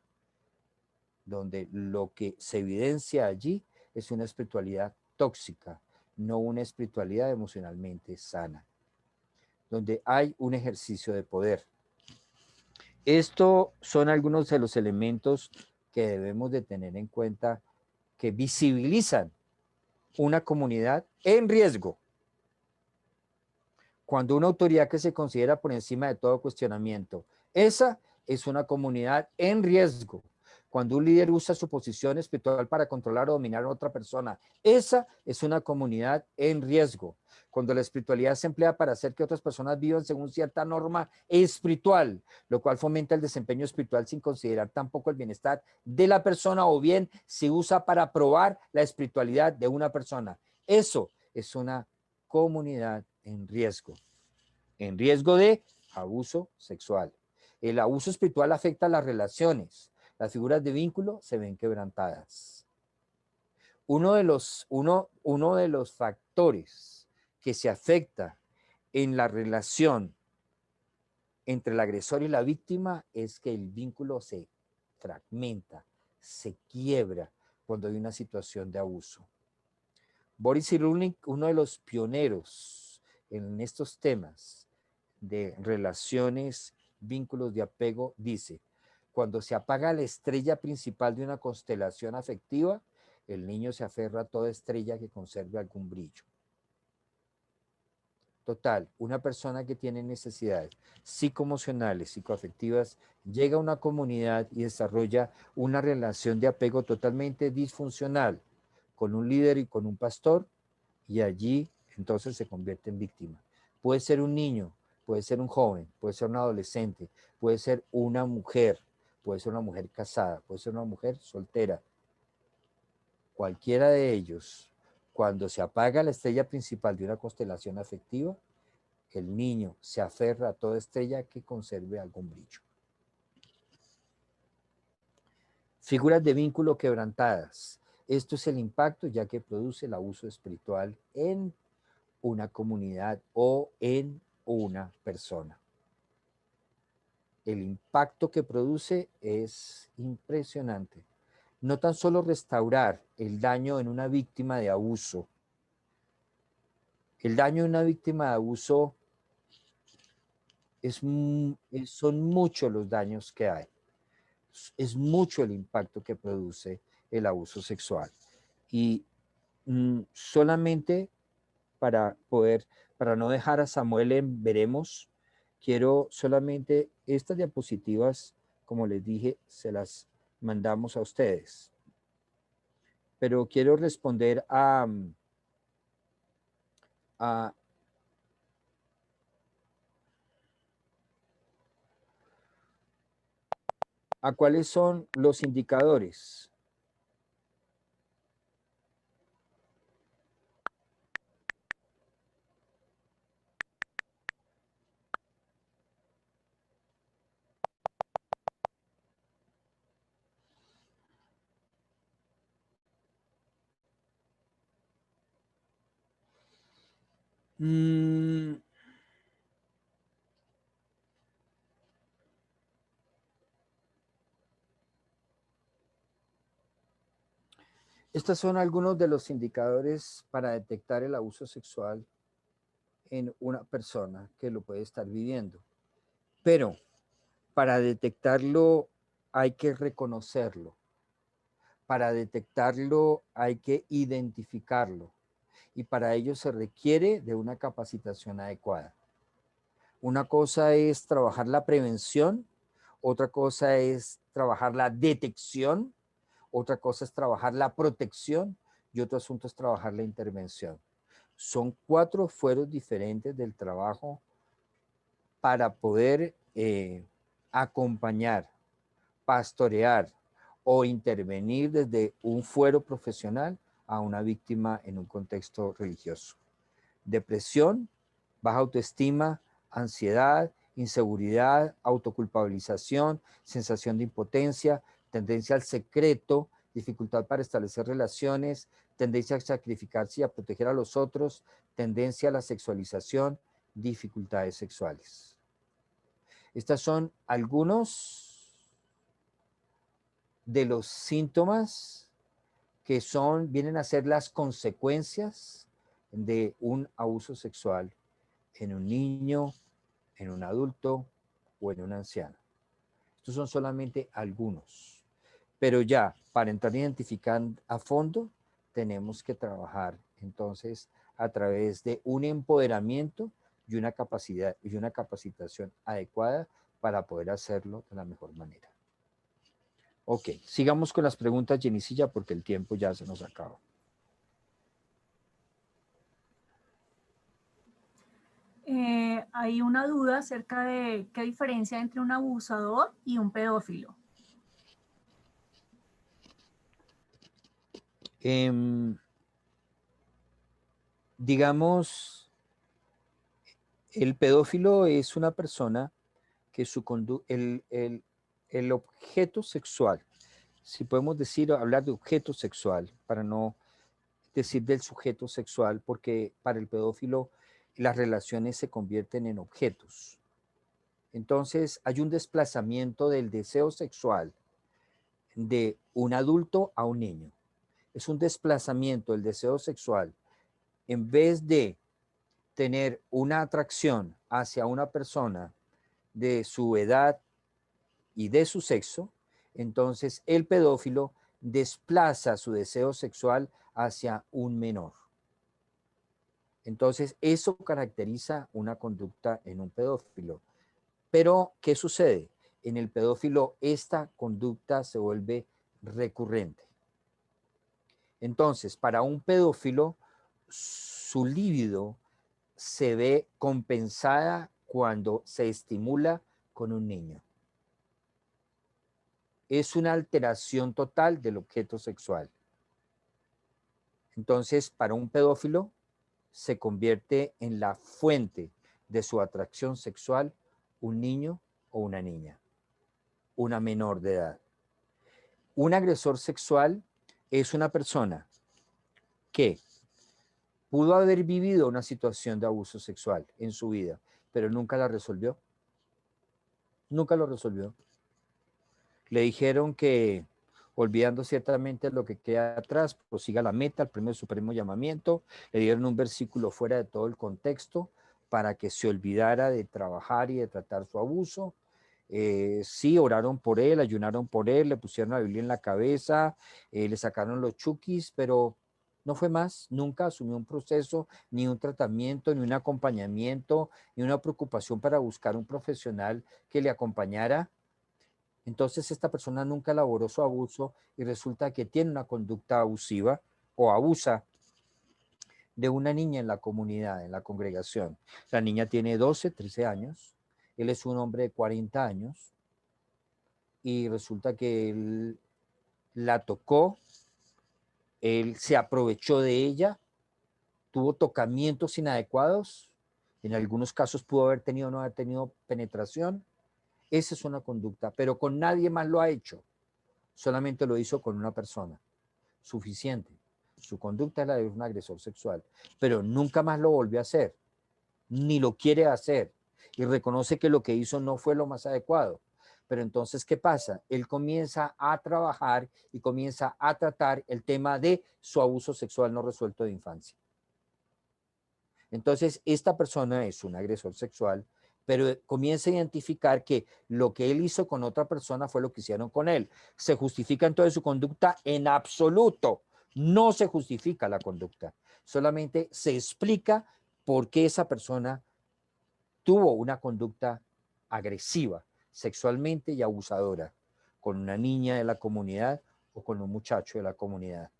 donde lo que se evidencia allí es una espiritualidad tóxica, no una espiritualidad emocionalmente sana, donde hay un ejercicio de poder. Estos son algunos de los elementos que debemos de tener en cuenta que visibilizan una comunidad en riesgo. Cuando una autoridad que se considera por encima de todo cuestionamiento, esa es una comunidad en riesgo. Cuando un líder usa su posición espiritual para controlar o dominar a otra persona, esa es una comunidad en riesgo. Cuando la espiritualidad se emplea para hacer que otras personas vivan según cierta norma espiritual, lo cual fomenta el desempeño espiritual sin considerar tampoco el bienestar de la persona, o bien se usa para probar la espiritualidad de una persona. Eso es una comunidad en riesgo de abuso sexual. El abuso espiritual afecta a las relaciones. Las figuras de vínculo se ven quebrantadas. Uno de los factores que se afecta en la relación entre el agresor y la víctima es que el vínculo se fragmenta, se quiebra cuando hay una situación de abuso. Boris Cyrulnik, uno de los pioneros en estos temas de relaciones, vínculos de apego, dice: cuando se apaga la estrella principal de una constelación afectiva, el niño se aferra a toda estrella que conserve algún brillo. Total, una persona que tiene necesidades psicoemocionales, psicoafectivas, llega a una comunidad y desarrolla una relación de apego totalmente disfuncional con un líder y con un pastor, y allí entonces se convierte en víctima. Puede ser un niño, puede ser un joven, puede ser un adolescente, puede ser una mujer casada, puede ser una mujer soltera. Cualquiera de ellos, cuando se apaga la estrella principal de una constelación afectiva, el niño se aferra a toda estrella que conserve algún brillo. Figuras de vínculo quebrantadas. Esto es el impacto ya que produce el abuso espiritual en una comunidad o en una persona. El impacto que produce es impresionante. No tan solo restaurar el daño en una víctima de abuso. El daño en una víctima de abuso son muchos los daños que hay. Es mucho el impacto que produce el abuso sexual. Y solamente para no dejar a Samuel en veremos, quiero solamente estas diapositivas, como les dije, se las mandamos a ustedes. Pero quiero responder a a cuáles son los indicadores. Estos son algunos de los indicadores para detectar el abuso sexual en una persona que lo puede estar viviendo. Pero para detectarlo hay que reconocerlo. Para detectarlo hay que identificarlo. Y para ello se requiere de una capacitación adecuada. Una cosa es trabajar la prevención, otra cosa es trabajar la detección, otra cosa es trabajar la protección y otro asunto es trabajar la intervención. Son 4 fueros diferentes del trabajo para poder acompañar, pastorear o intervenir desde un fuero profesional a una víctima en un contexto religioso. Depresión, baja autoestima, ansiedad, inseguridad, autoculpabilización, sensación de impotencia, tendencia al secreto, dificultad para establecer relaciones, tendencia a sacrificarse y a proteger a los otros, tendencia a la sexualización, dificultades sexuales. Estas son algunos de los síntomas que vienen a ser las consecuencias de un abuso sexual en un niño, en un adulto o en un anciano. Estos son solamente algunos. Pero ya, para entrar a identificar a fondo, tenemos que trabajar entonces a través de un empoderamiento y una capacidad y una capacitación adecuada para poder hacerlo de la mejor manera. Ok, sigamos con las preguntas, Jenicilla, porque el tiempo ya se nos acaba. Hay una duda acerca de qué diferencia entre un abusador y un pedófilo. Digamos, el pedófilo es una persona que el objeto sexual, si podemos hablar de objeto sexual, para no decir del sujeto sexual, porque para el pedófilo las relaciones se convierten en objetos. Entonces hay un desplazamiento del deseo sexual de un adulto a un niño. Es un desplazamiento del deseo sexual. En vez de tener una atracción hacia una persona de su edad y de su sexo, entonces el pedófilo desplaza su deseo sexual hacia un menor. Entonces eso caracteriza una conducta en un pedófilo. Pero, ¿qué sucede? En el pedófilo esta conducta se vuelve recurrente. Entonces, para un pedófilo, su libido se ve compensada cuando se estimula con un niño. Es una alteración total del objeto sexual. Entonces, para un pedófilo, se convierte en la fuente de su atracción sexual un niño o una niña, una menor de edad. Un agresor sexual es una persona que pudo haber vivido una situación de abuso sexual en su vida, pero nunca la resolvió. Nunca lo resolvió. Le dijeron que, olvidando ciertamente lo que queda atrás, prosiga la meta, el primer supremo llamamiento. Le dieron un versículo fuera de todo el contexto para que se olvidara de trabajar y de tratar su abuso. Sí, oraron por él, ayunaron por él, le pusieron la Biblia en la cabeza, le sacaron los chukis, pero no fue más. Nunca asumió un proceso, ni un tratamiento, ni un acompañamiento, ni una preocupación para buscar un profesional que le acompañara. Entonces esta persona nunca elaboró su abuso y resulta que tiene una conducta abusiva o abusa de una niña en la comunidad, en la congregación. La niña tiene 12, 13 años, él es un hombre de 40 años y resulta que él la tocó, él se aprovechó de ella, tuvo tocamientos inadecuados, en algunos casos pudo haber tenido o no haber tenido penetración. Esa es una conducta, pero con nadie más lo ha hecho, solamente lo hizo con una persona, suficiente. Su conducta es la de un agresor sexual, pero nunca más lo volvió a hacer, ni lo quiere hacer, y reconoce que lo que hizo no fue lo más adecuado. Pero entonces, ¿qué pasa? Él comienza a trabajar y comienza a tratar el tema de su abuso sexual no resuelto de infancia. Entonces, esta persona es un agresor sexual, pero comienza a identificar que lo que él hizo con otra persona fue lo que hicieron con él. ¿Se justifica entonces su conducta? En absoluto. No se justifica la conducta. Solamente se explica por qué esa persona tuvo una conducta agresiva, sexualmente y abusadora, con una niña de la comunidad o con un muchacho de la comunidad.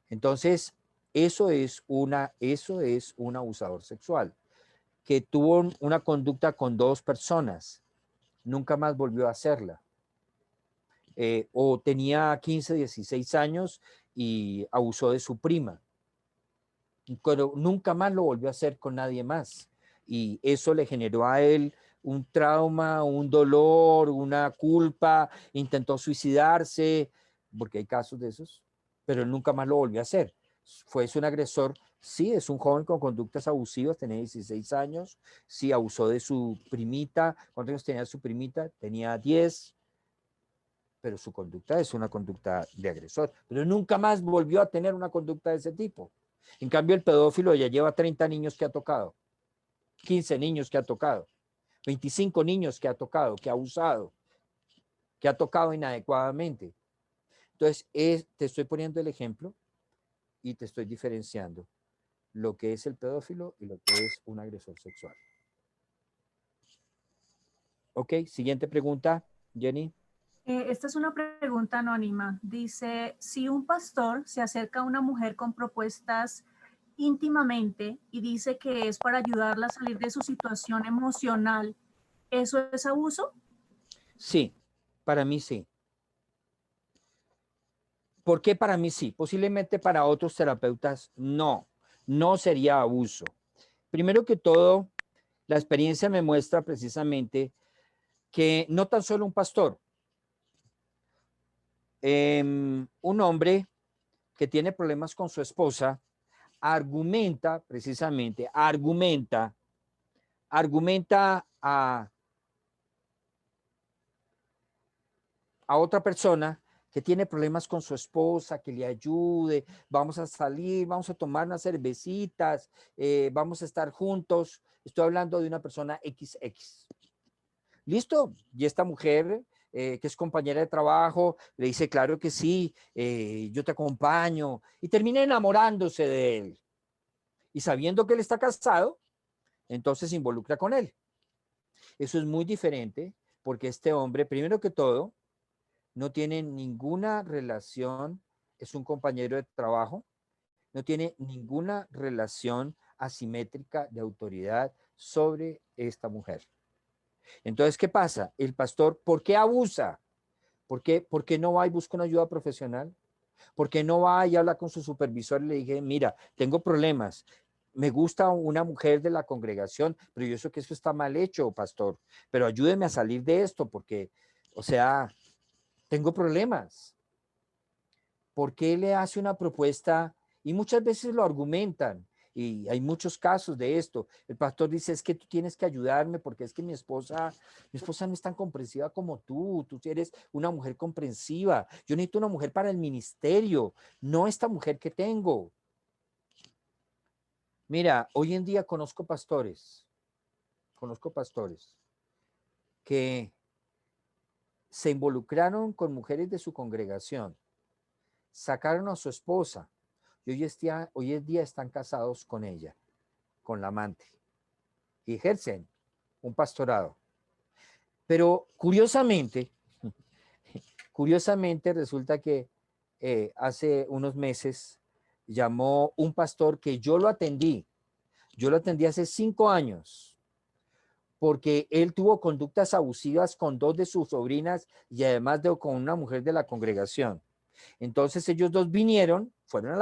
Entonces, eso es un abusador sexual que tuvo una conducta con dos personas, nunca más volvió a hacerla. O tenía 15, 16 años y abusó de su prima, pero nunca más lo volvió a hacer con nadie más. Y eso le generó a él un trauma, un dolor, una culpa, intentó suicidarse, porque hay casos de esos, pero él nunca más lo volvió a hacer. Fue un agresor, sí, es un joven con conductas abusivas, tenía 16 años, sí, abusó de su primita. ¿Cuántos años tenía su primita? Tenía 10, pero su conducta es una conducta de agresor, pero nunca más volvió a tener una conducta de ese tipo. En cambio, el pedófilo ya lleva 30 niños que ha tocado, 15 niños que ha tocado, 25 niños que ha tocado, que ha abusado, que ha tocado inadecuadamente. Entonces, te estoy poniendo el ejemplo y te estoy diferenciando lo que es el pedófilo y lo que es un agresor sexual. Ok, siguiente pregunta, Jenny. Esta es una pregunta anónima. Dice, si un pastor se acerca a una mujer con propuestas íntimamente y dice que es para ayudarla a salir de su situación emocional, ¿eso es abuso? Sí, para mí sí. ¿Por qué para mí sí? Posiblemente para otros terapeutas no, no sería abuso. Primero que todo, la experiencia me muestra precisamente que no tan solo un pastor, un hombre que tiene problemas con su esposa, argumenta precisamente, argumenta a otra persona que tiene problemas con su esposa, que le ayude, vamos a salir, vamos a tomar unas cervecitas, vamos a estar juntos. Estoy hablando de una persona XX. ¿Listo? Y esta mujer, que es compañera de trabajo, le dice, claro que sí, yo te acompaño, y termina enamorándose de él. Y sabiendo que él está casado, entonces se involucra con él. Eso es muy diferente porque este hombre, primero que todo, no tiene ninguna relación, es un compañero de trabajo, no tiene ninguna relación asimétrica de autoridad sobre esta mujer. Entonces, ¿qué pasa? El pastor, ¿por qué abusa? ¿Por qué no va y busca una ayuda profesional? ¿Por qué no va y habla con su supervisor y le dije, mira, tengo problemas, me gusta una mujer de la congregación, pero yo sé que eso está mal hecho, pastor, pero ayúdeme a salir de esto porque, o sea, tengo problemas? ¿Por qué le hace una propuesta? Y muchas veces lo argumentan, y hay muchos casos de esto. El pastor dice, es que tú tienes que ayudarme porque es que mi esposa no es tan comprensiva como tú eres una mujer comprensiva. Yo necesito una mujer para el ministerio, no esta mujer que tengo. Mira, hoy en día conozco pastores que se involucraron con mujeres de su congregación, sacaron a su esposa y hoy en día están casados con ella, con la amante, y ejercen un pastorado. Pero curiosamente resulta que hace unos meses llamó un pastor que yo lo atendí hace 5 años, porque él tuvo conductas abusivas con 2 de sus sobrinas y además con una mujer de la congregación. Entonces ellos 2 vinieron, fueron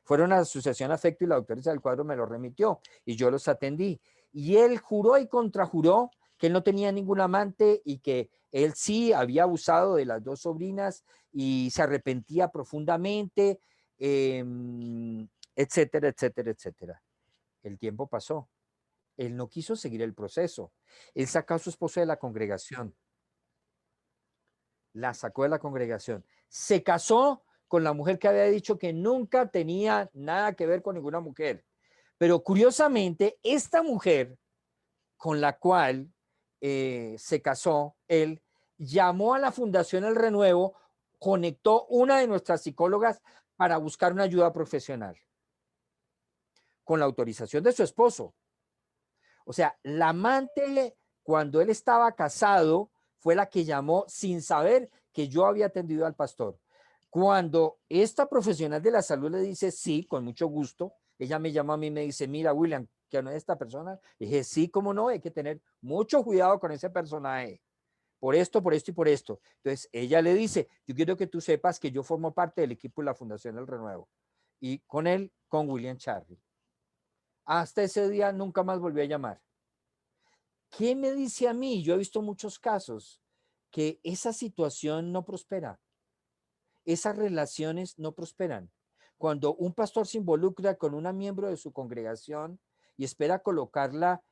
fueron a la Asociación Afecto y la doctora Isabel Cuadro me lo remitió y yo los atendí. Y él juró y contrajuró que él no tenía ningún amante y que él sí había abusado de las 2 sobrinas y se arrepentía profundamente, etcétera, etcétera, etcétera. El tiempo pasó. Él no quiso seguir el proceso. Él sacó a su esposa de la congregación. La sacó de la congregación. Se casó con la mujer que había dicho que nunca tenía nada que ver con ninguna mujer. Pero curiosamente, esta mujer con la cual se casó, él llamó a la Fundación El Renuevo, conectó una de nuestras psicólogas para buscar una ayuda profesional, con la autorización de su esposo. O sea, la amante, cuando él estaba casado, fue la que llamó sin saber que yo había atendido al pastor. Cuando esta profesional de la salud le dice sí, con mucho gusto, ella me llama a mí y me dice, mira, William, ¿que no es esta persona? Le dije, sí, cómo no, hay que tener mucho cuidado con ese personaje. Por esto, por esto y por esto. Entonces, ella le dice, yo quiero que tú sepas que yo formo parte del equipo de la Fundación del Renuevo. Y con él, con William Charry. Hasta ese día nunca más volvió a llamar. ¿Qué me dice a mí? Yo he visto muchos casos que esa situación no prospera. Esas relaciones no prosperan. Cuando un pastor se involucra con una miembro de su congregación y espera colocarla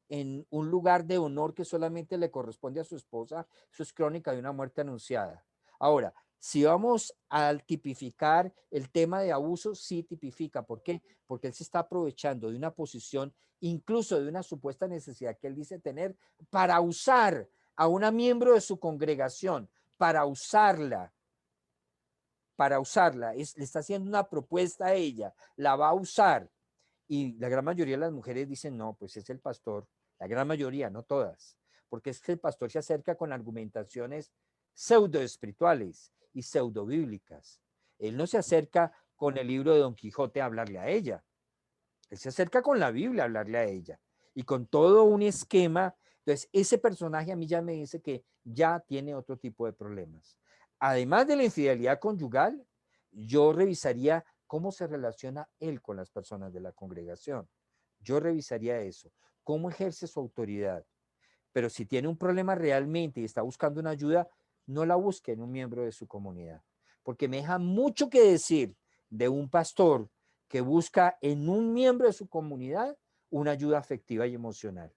en un lugar de honor que solamente le corresponde a su esposa, eso es crónica de una muerte anunciada. Ahora, si vamos a tipificar el tema de abuso, sí tipifica. ¿Por qué? Porque él se está aprovechando de una posición, incluso de una supuesta necesidad que él dice tener, para usar a una miembro de su congregación, para usarla. Le está haciendo una propuesta a ella, la va a usar. Y la gran mayoría de las mujeres dicen, no, pues es el pastor. La gran mayoría, no todas. Porque es que el pastor se acerca con argumentaciones pseudo espirituales y pseudo bíblicas. Él no se acerca con el libro de Don Quijote a hablarle a ella. Él se acerca con la Biblia a hablarle a ella. Y con todo un esquema. Entonces, ese personaje a mí ya me dice que ya tiene otro tipo de problemas. Además de la infidelidad conyugal, yo revisaría cómo se relaciona él con las personas de la congregación. Yo revisaría eso. Cómo ejerce su autoridad. Pero si tiene un problema realmente y está buscando una ayuda, no la busque en un miembro de su comunidad. Porque me deja mucho que decir de un pastor que busca en un miembro de su comunidad una ayuda afectiva y emocional.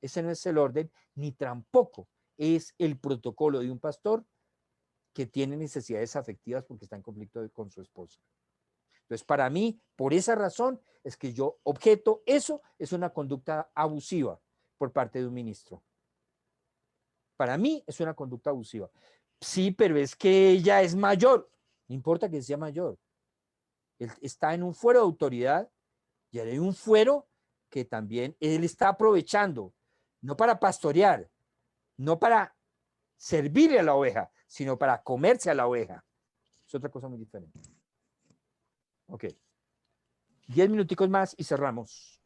Ese no es el orden, ni tampoco es el protocolo de un pastor que tiene necesidades afectivas porque está en conflicto con su esposa. Entonces, para mí, por esa razón, es que yo objeto, eso es una conducta abusiva por parte de un ministro. Para mí es una conducta abusiva. Sí, pero es que ella es mayor. No importa que sea mayor. Él está en un fuero de autoridad y hay un fuero que también él está aprovechando, no para pastorear, no para servirle a la oveja, sino para comerse a la oveja. Es otra cosa muy diferente. Ok. 10 minuticos más y cerramos.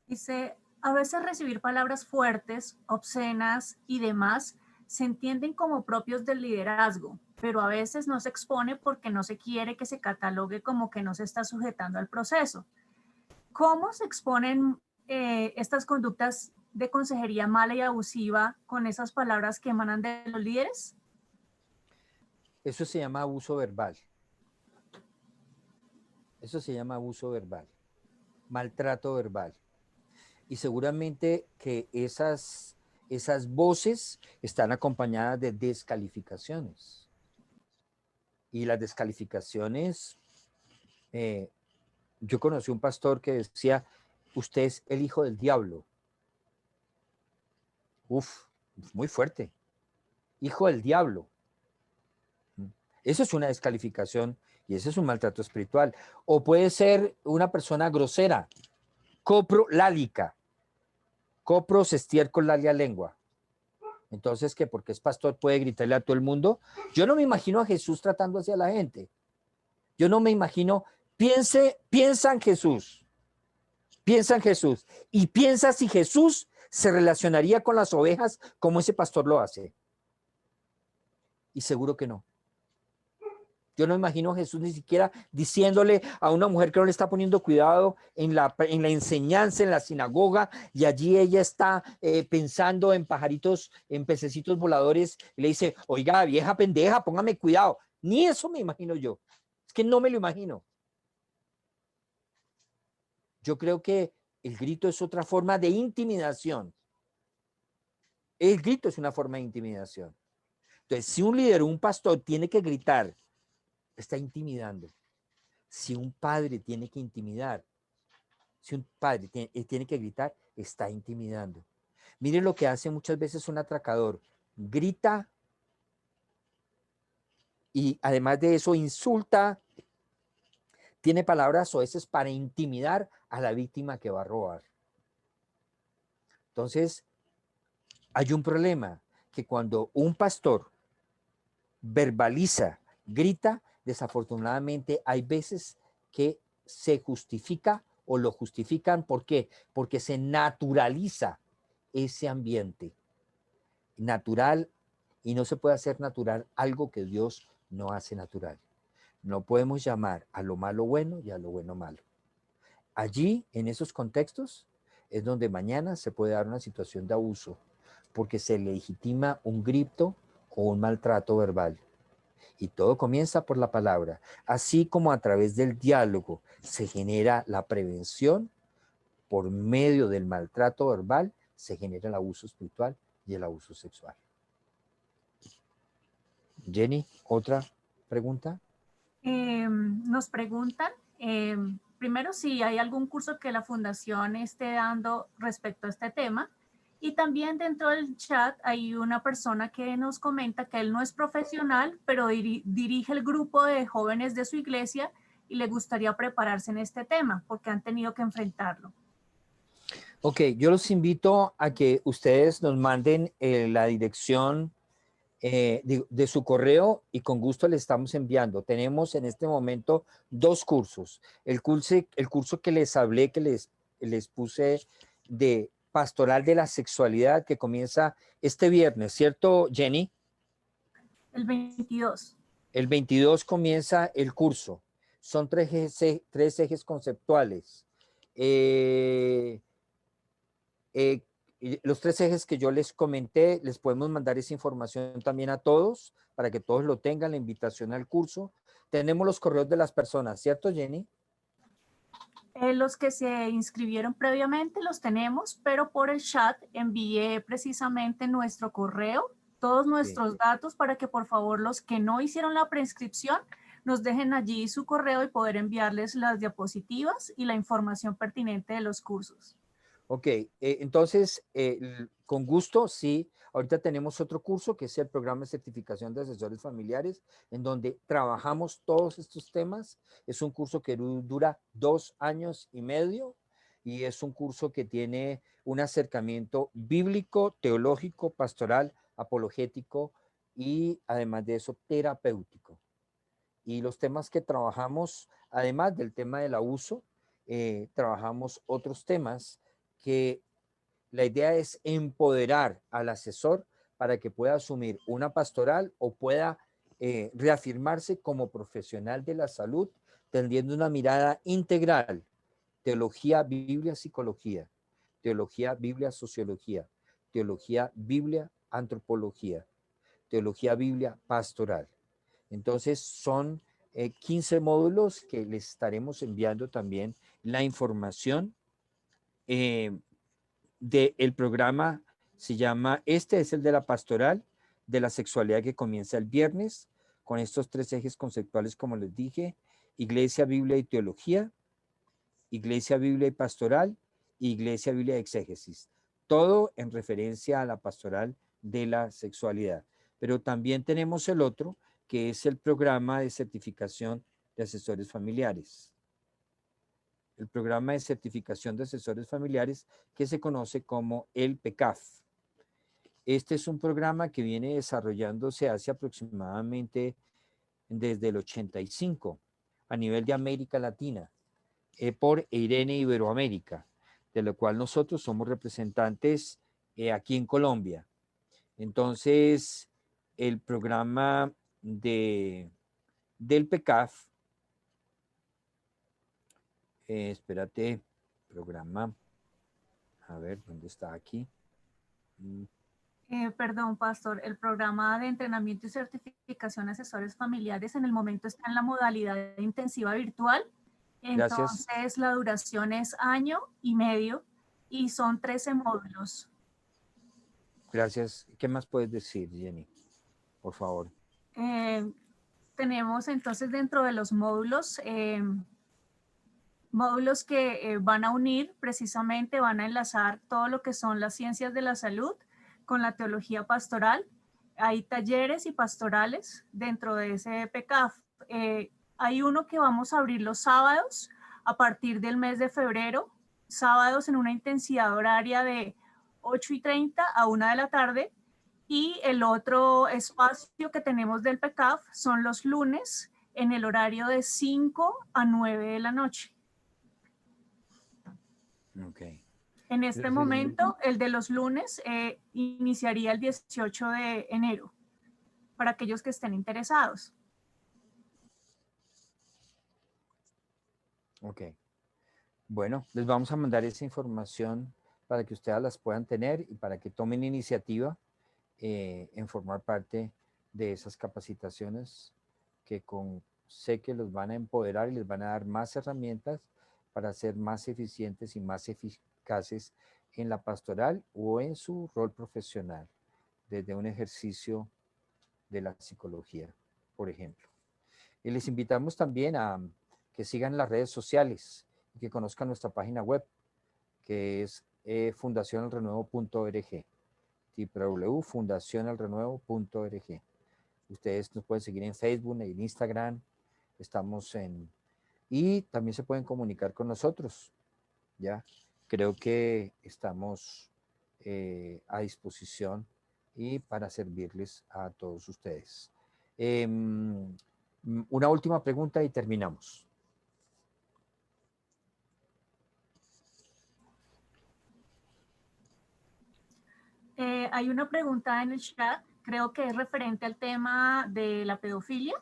Dice, a veces recibir palabras fuertes, obscenas y demás se entienden como propios del liderazgo, pero a veces no se expone porque no se quiere que se catalogue como que no se está sujetando al proceso. ¿Cómo se exponen estas conductas de consejería mala y abusiva con esas palabras que emanan de los líderes? Eso se llama abuso verbal. Eso se llama abuso verbal, maltrato verbal. Y seguramente que esas voces están acompañadas de descalificaciones. Y las descalificaciones, yo conocí un pastor que decía, usted es el hijo del diablo. Uf, muy fuerte. Hijo del diablo. Eso es una descalificación y ese es un maltrato espiritual. O puede ser una persona grosera, coprolálica, copros estiércol lalia lengua. Entonces, ¿qué? Porque es pastor puede gritarle a todo el mundo. Yo no me imagino a Jesús tratando hacia la gente. Yo no me imagino, piensa en Jesús. Piensa en Jesús y piensa si Jesús se relacionaría con las ovejas como ese pastor lo hace. Y seguro que no. Yo no imagino a Jesús ni siquiera diciéndole a una mujer que no le está poniendo cuidado en la enseñanza, en la sinagoga, y allí ella está pensando en pajaritos, en pececitos voladores, y le dice, oiga, vieja pendeja, póngame cuidado. Ni eso me imagino yo. Es que no me lo imagino. Yo creo que el grito es otra forma de intimidación. El grito es una forma de intimidación. Entonces, si un líder o un pastor tiene que gritar, está intimidando. Si un padre tiene que intimidar, si un padre tiene que gritar, está intimidando. Miren lo que hace muchas veces un atracador. Grita y además de eso insulta, tiene palabras soeces para intimidar a la víctima que va a robar. Entonces, hay un problema, que cuando un pastor verbaliza, grita, desafortunadamente hay veces que se justifica o lo justifican. ¿Por qué? Porque se naturaliza ese ambiente natural y no se puede hacer natural algo que Dios no hace natural. No podemos llamar a lo malo bueno y a lo bueno malo. Allí, en esos contextos, es donde mañana se puede dar una situación de abuso, porque se legitima un grito o un maltrato verbal. Y todo comienza por la palabra. Así como a través del diálogo se genera la prevención, por medio del maltrato verbal se genera el abuso espiritual y el abuso sexual. Jenny, ¿otra pregunta? Nos preguntan, primero, si hay algún curso que la fundación esté dando respecto a este tema. Y también dentro del chat hay una persona que nos comenta que él no es profesional, pero dirige el grupo de jóvenes de su iglesia y le gustaría prepararse en este tema porque han tenido que enfrentarlo. Ok, yo los invito a que ustedes nos manden la dirección de su correo y con gusto le estamos enviando. Tenemos en este momento 2 cursos. El curso que les hablé, que les puse de pastoral de la sexualidad, que comienza este viernes, ¿cierto, Jenny? El 22. El 22 comienza el curso. Son 3 ejes conceptuales. Los 3 ejes que yo les comenté, les podemos mandar esa información también a todos, para que todos lo tengan, la invitación al curso. Tenemos los correos de las personas, ¿cierto, Jenny? Los que se inscribieron previamente los tenemos, pero por el chat envié precisamente nuestro correo, todos nuestros datos, para que por favor los que no hicieron la preinscripción nos dejen allí su correo y poder enviarles las diapositivas y la información pertinente de los cursos. Ok, entonces, con gusto, sí. Ahorita tenemos otro curso que es el programa de certificación de asesores familiares, en donde trabajamos todos estos temas. Es un curso que dura 2 años y medio y es un curso que tiene un acercamiento bíblico, teológico, pastoral, apologético y además de eso terapéutico. Y los temas que trabajamos, además del tema del abuso, trabajamos otros temas que la idea es empoderar al asesor para que pueda asumir una pastoral o pueda reafirmarse como profesional de la salud, teniendo una mirada integral: teología, Biblia, psicología, teología, Biblia, sociología, teología, Biblia, antropología, teología, Biblia, pastoral. Entonces son 15 módulos que les estaremos enviando también la información del programa. Se llama, este es el de la pastoral de la sexualidad, que comienza el viernes con estos 3 ejes conceptuales, como les dije: iglesia, Biblia y teología, iglesia, Biblia y pastoral, iglesia, Biblia y exégesis. Todo en referencia a la pastoral de la sexualidad. Pero también tenemos el otro, que es el programa de certificación de asesores familiares. El programa de certificación de asesores familiares, que se conoce como el PECAF. Este es un programa que viene desarrollándose hace aproximadamente desde el 85. a nivel de América Latina por Irene Iberoamérica, de lo cual nosotros somos representantes aquí en Colombia. Entonces, el programa del PECAF, espérate, programa, a ver, ¿dónde está aquí? Perdón, pastor, el programa de entrenamiento y certificación de asesores familiares en el momento está en la modalidad intensiva virtual. Gracias. Entonces, la duración es 1.5 años y son 13 módulos. Gracias. ¿Qué más puedes decir, Jenny? Por favor. Tenemos entonces dentro de los módulos, módulos que van a unir precisamente, van a enlazar todo lo que son las ciencias de la salud con la teología pastoral. Hay talleres y pastorales dentro de ese PECAF. Hay uno que vamos a abrir los sábados a partir del mes de febrero, sábados en una intensidad horaria de 8:30 a 1 de la tarde. Y el otro espacio que tenemos del PECAF son los lunes en el horario de 5 a 9 de la noche. Okay. En este momento, el de los lunes iniciaría el 18 de enero para aquellos que estén interesados. Ok. Bueno, les vamos a mandar esa información para que ustedes las puedan tener y para que tomen iniciativa en formar parte de esas capacitaciones que sé que los van a empoderar y les van a dar más herramientas para ser más eficientes y más eficaces en la pastoral o en su rol profesional, desde un ejercicio de la psicología, por ejemplo. Y les invitamos también a que sigan las redes sociales y que conozcan nuestra página web, que es fundacionelrenuevo.org, www.fundacionelrenuevo.org. Ustedes nos pueden seguir en Facebook, en Instagram, y también se pueden comunicar con nosotros, ¿ya? Creo que estamos a disposición y para servirles a todos ustedes. Una última pregunta y terminamos. Hay una pregunta en el chat, creo que es referente al tema de la pedofilia.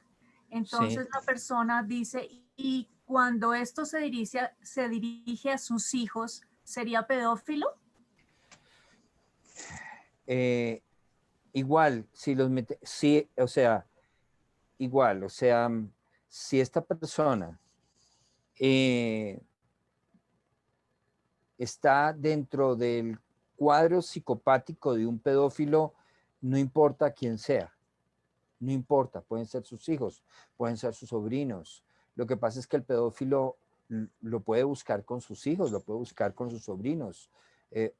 Entonces Sí. la persona dice, ¿y cuando esto se dirige a sus hijos, sería pedófilo? Igual, si los mete, sí, o sea, igual, o sea, si esta persona está dentro del cuadro psicopático de un pedófilo, no importa quién sea, no importa, pueden ser sus hijos, pueden ser sus sobrinos. Lo que pasa es que el pedófilo lo puede buscar con sus hijos, lo puede buscar con sus sobrinos,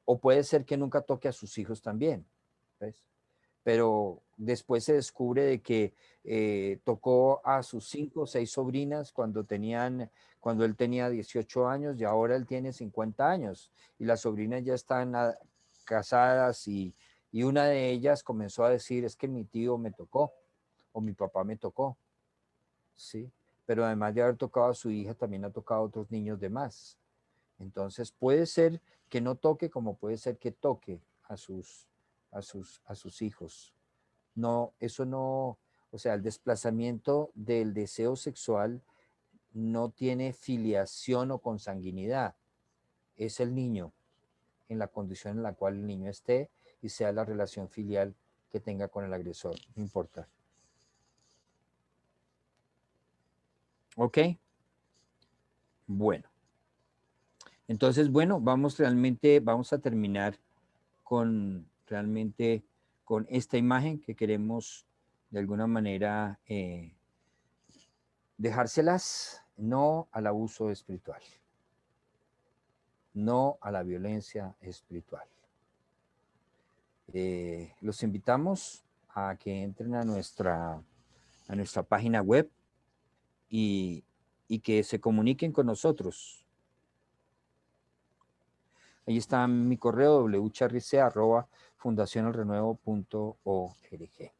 o puede ser que nunca toque a sus hijos también, ¿ves? Pero después se descubre de que tocó a sus 5 o 6 sobrinas cuando él tenía 18 años y ahora él tiene 50 años y las sobrinas ya están casadas y una de ellas comenzó a decir, es que mi tío me tocó o mi papá me tocó, ¿sí? Pero además de haber tocado a su hija, también ha tocado a otros niños de más. Entonces puede ser que no toque como puede ser que toque a sus hijos. No, eso no, o sea, el desplazamiento del deseo sexual no tiene filiación o consanguinidad. Es el niño, en la condición en la cual el niño esté y sea la relación filial que tenga con el agresor, no importa. ¿Ok? Bueno. Entonces, bueno, vamos a terminar con esta imagen que queremos de alguna manera dejárselas, no al abuso espiritual, no a la violencia espiritual. Los invitamos a que entren a nuestra página web y que se comuniquen con nosotros. Ahí está mi correo wcharrice@fundacionelrenuevo.org.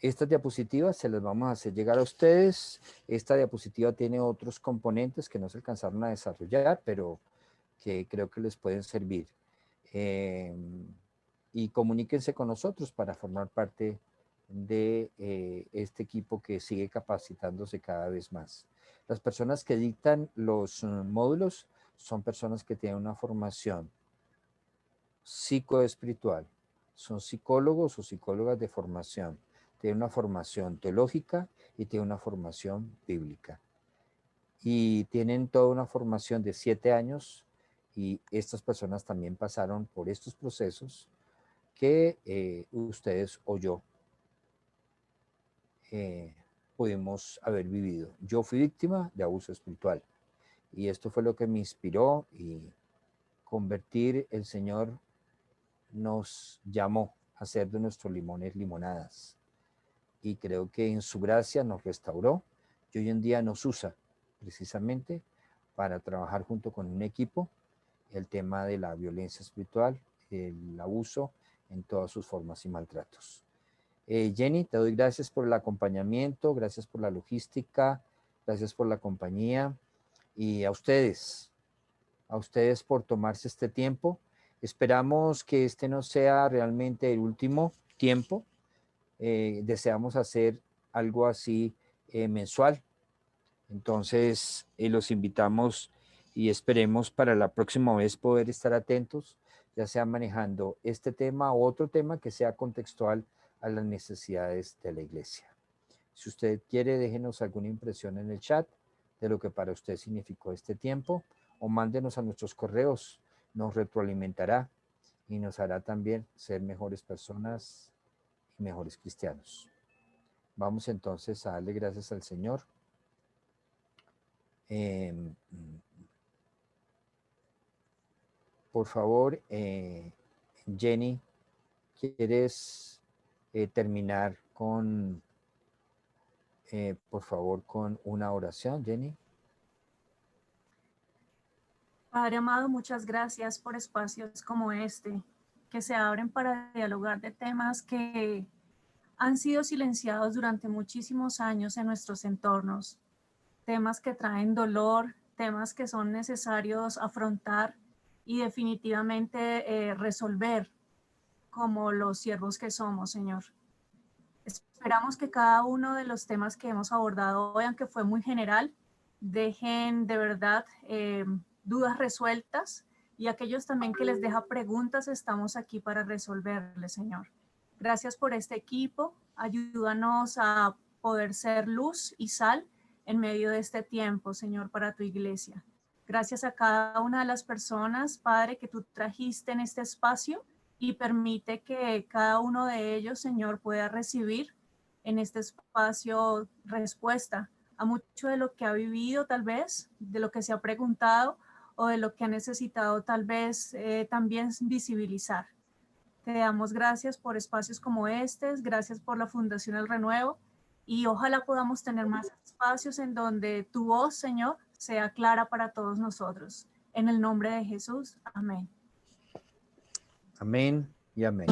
Estas diapositivas se las vamos a hacer llegar a ustedes. Esta diapositiva tiene otros componentes que no se alcanzaron a desarrollar, pero que creo que les pueden servir. Y comuníquense con nosotros para formar parte de este equipo que sigue capacitándose cada vez más. Las personas que dictan los módulos son personas que tienen una formación psicoespiritual, son psicólogos o psicólogas de formación, tienen una formación teológica y tienen una formación bíblica. Y tienen toda una formación de 7 años y estas personas también pasaron por estos procesos que ustedes o yo pudimos haber vivido. Yo fui víctima de abuso espiritual y esto fue lo que me inspiró y convertir, el Señor nos llamó a hacer de nuestros limones limonadas y creo que en su gracia nos restauró y hoy en día nos usa precisamente para trabajar junto con un equipo el tema de la violencia espiritual, el abuso en todas sus formas y maltratos. Jenny, te doy gracias por el acompañamiento, gracias por la logística, gracias por la compañía y a ustedes por tomarse este tiempo. Esperamos que este no sea realmente el último tiempo. Deseamos hacer algo así mensual. Entonces, los invitamos y esperemos para la próxima vez poder estar atentos, ya sea manejando este tema o otro tema que sea contextual a las necesidades de la iglesia. Si usted quiere, déjenos alguna impresión en el chat de lo que para usted significó este tiempo o mándenos a nuestros correos, nos retroalimentará y nos hará también ser mejores personas y mejores cristianos. Vamos entonces a darle gracias al Señor. Por favor, Jenny, ¿quieres terminar con, por favor, con una oración, Jenny? Padre amado, muchas gracias por espacios como este, que se abren para dialogar de temas que han sido silenciados durante muchísimos años en nuestros entornos, temas que traen dolor, temas que son necesarios afrontar y definitivamente resolver como los siervos que somos, Señor. Esperamos que cada uno de los temas que hemos abordado hoy, aunque fue muy general, dejen de verdad dudas resueltas y aquellos también que les deja preguntas, estamos aquí para resolverles, Señor. Gracias por este equipo. Ayúdanos a poder ser luz y sal en medio de este tiempo, Señor, para tu iglesia. Gracias a cada una de las personas, Padre, que tú trajiste en este espacio y permite que cada uno de ellos, Señor, pueda recibir en este espacio respuesta a mucho de lo que ha vivido tal vez, de lo que se ha preguntado o de lo que ha necesitado tal vez también visibilizar. Te damos gracias por espacios como este, gracias por la Fundación El Renuevo y ojalá podamos tener más espacios en donde tu voz, Señor, sea clara para todos nosotros. En el nombre de Jesús, amén. Amén y amén.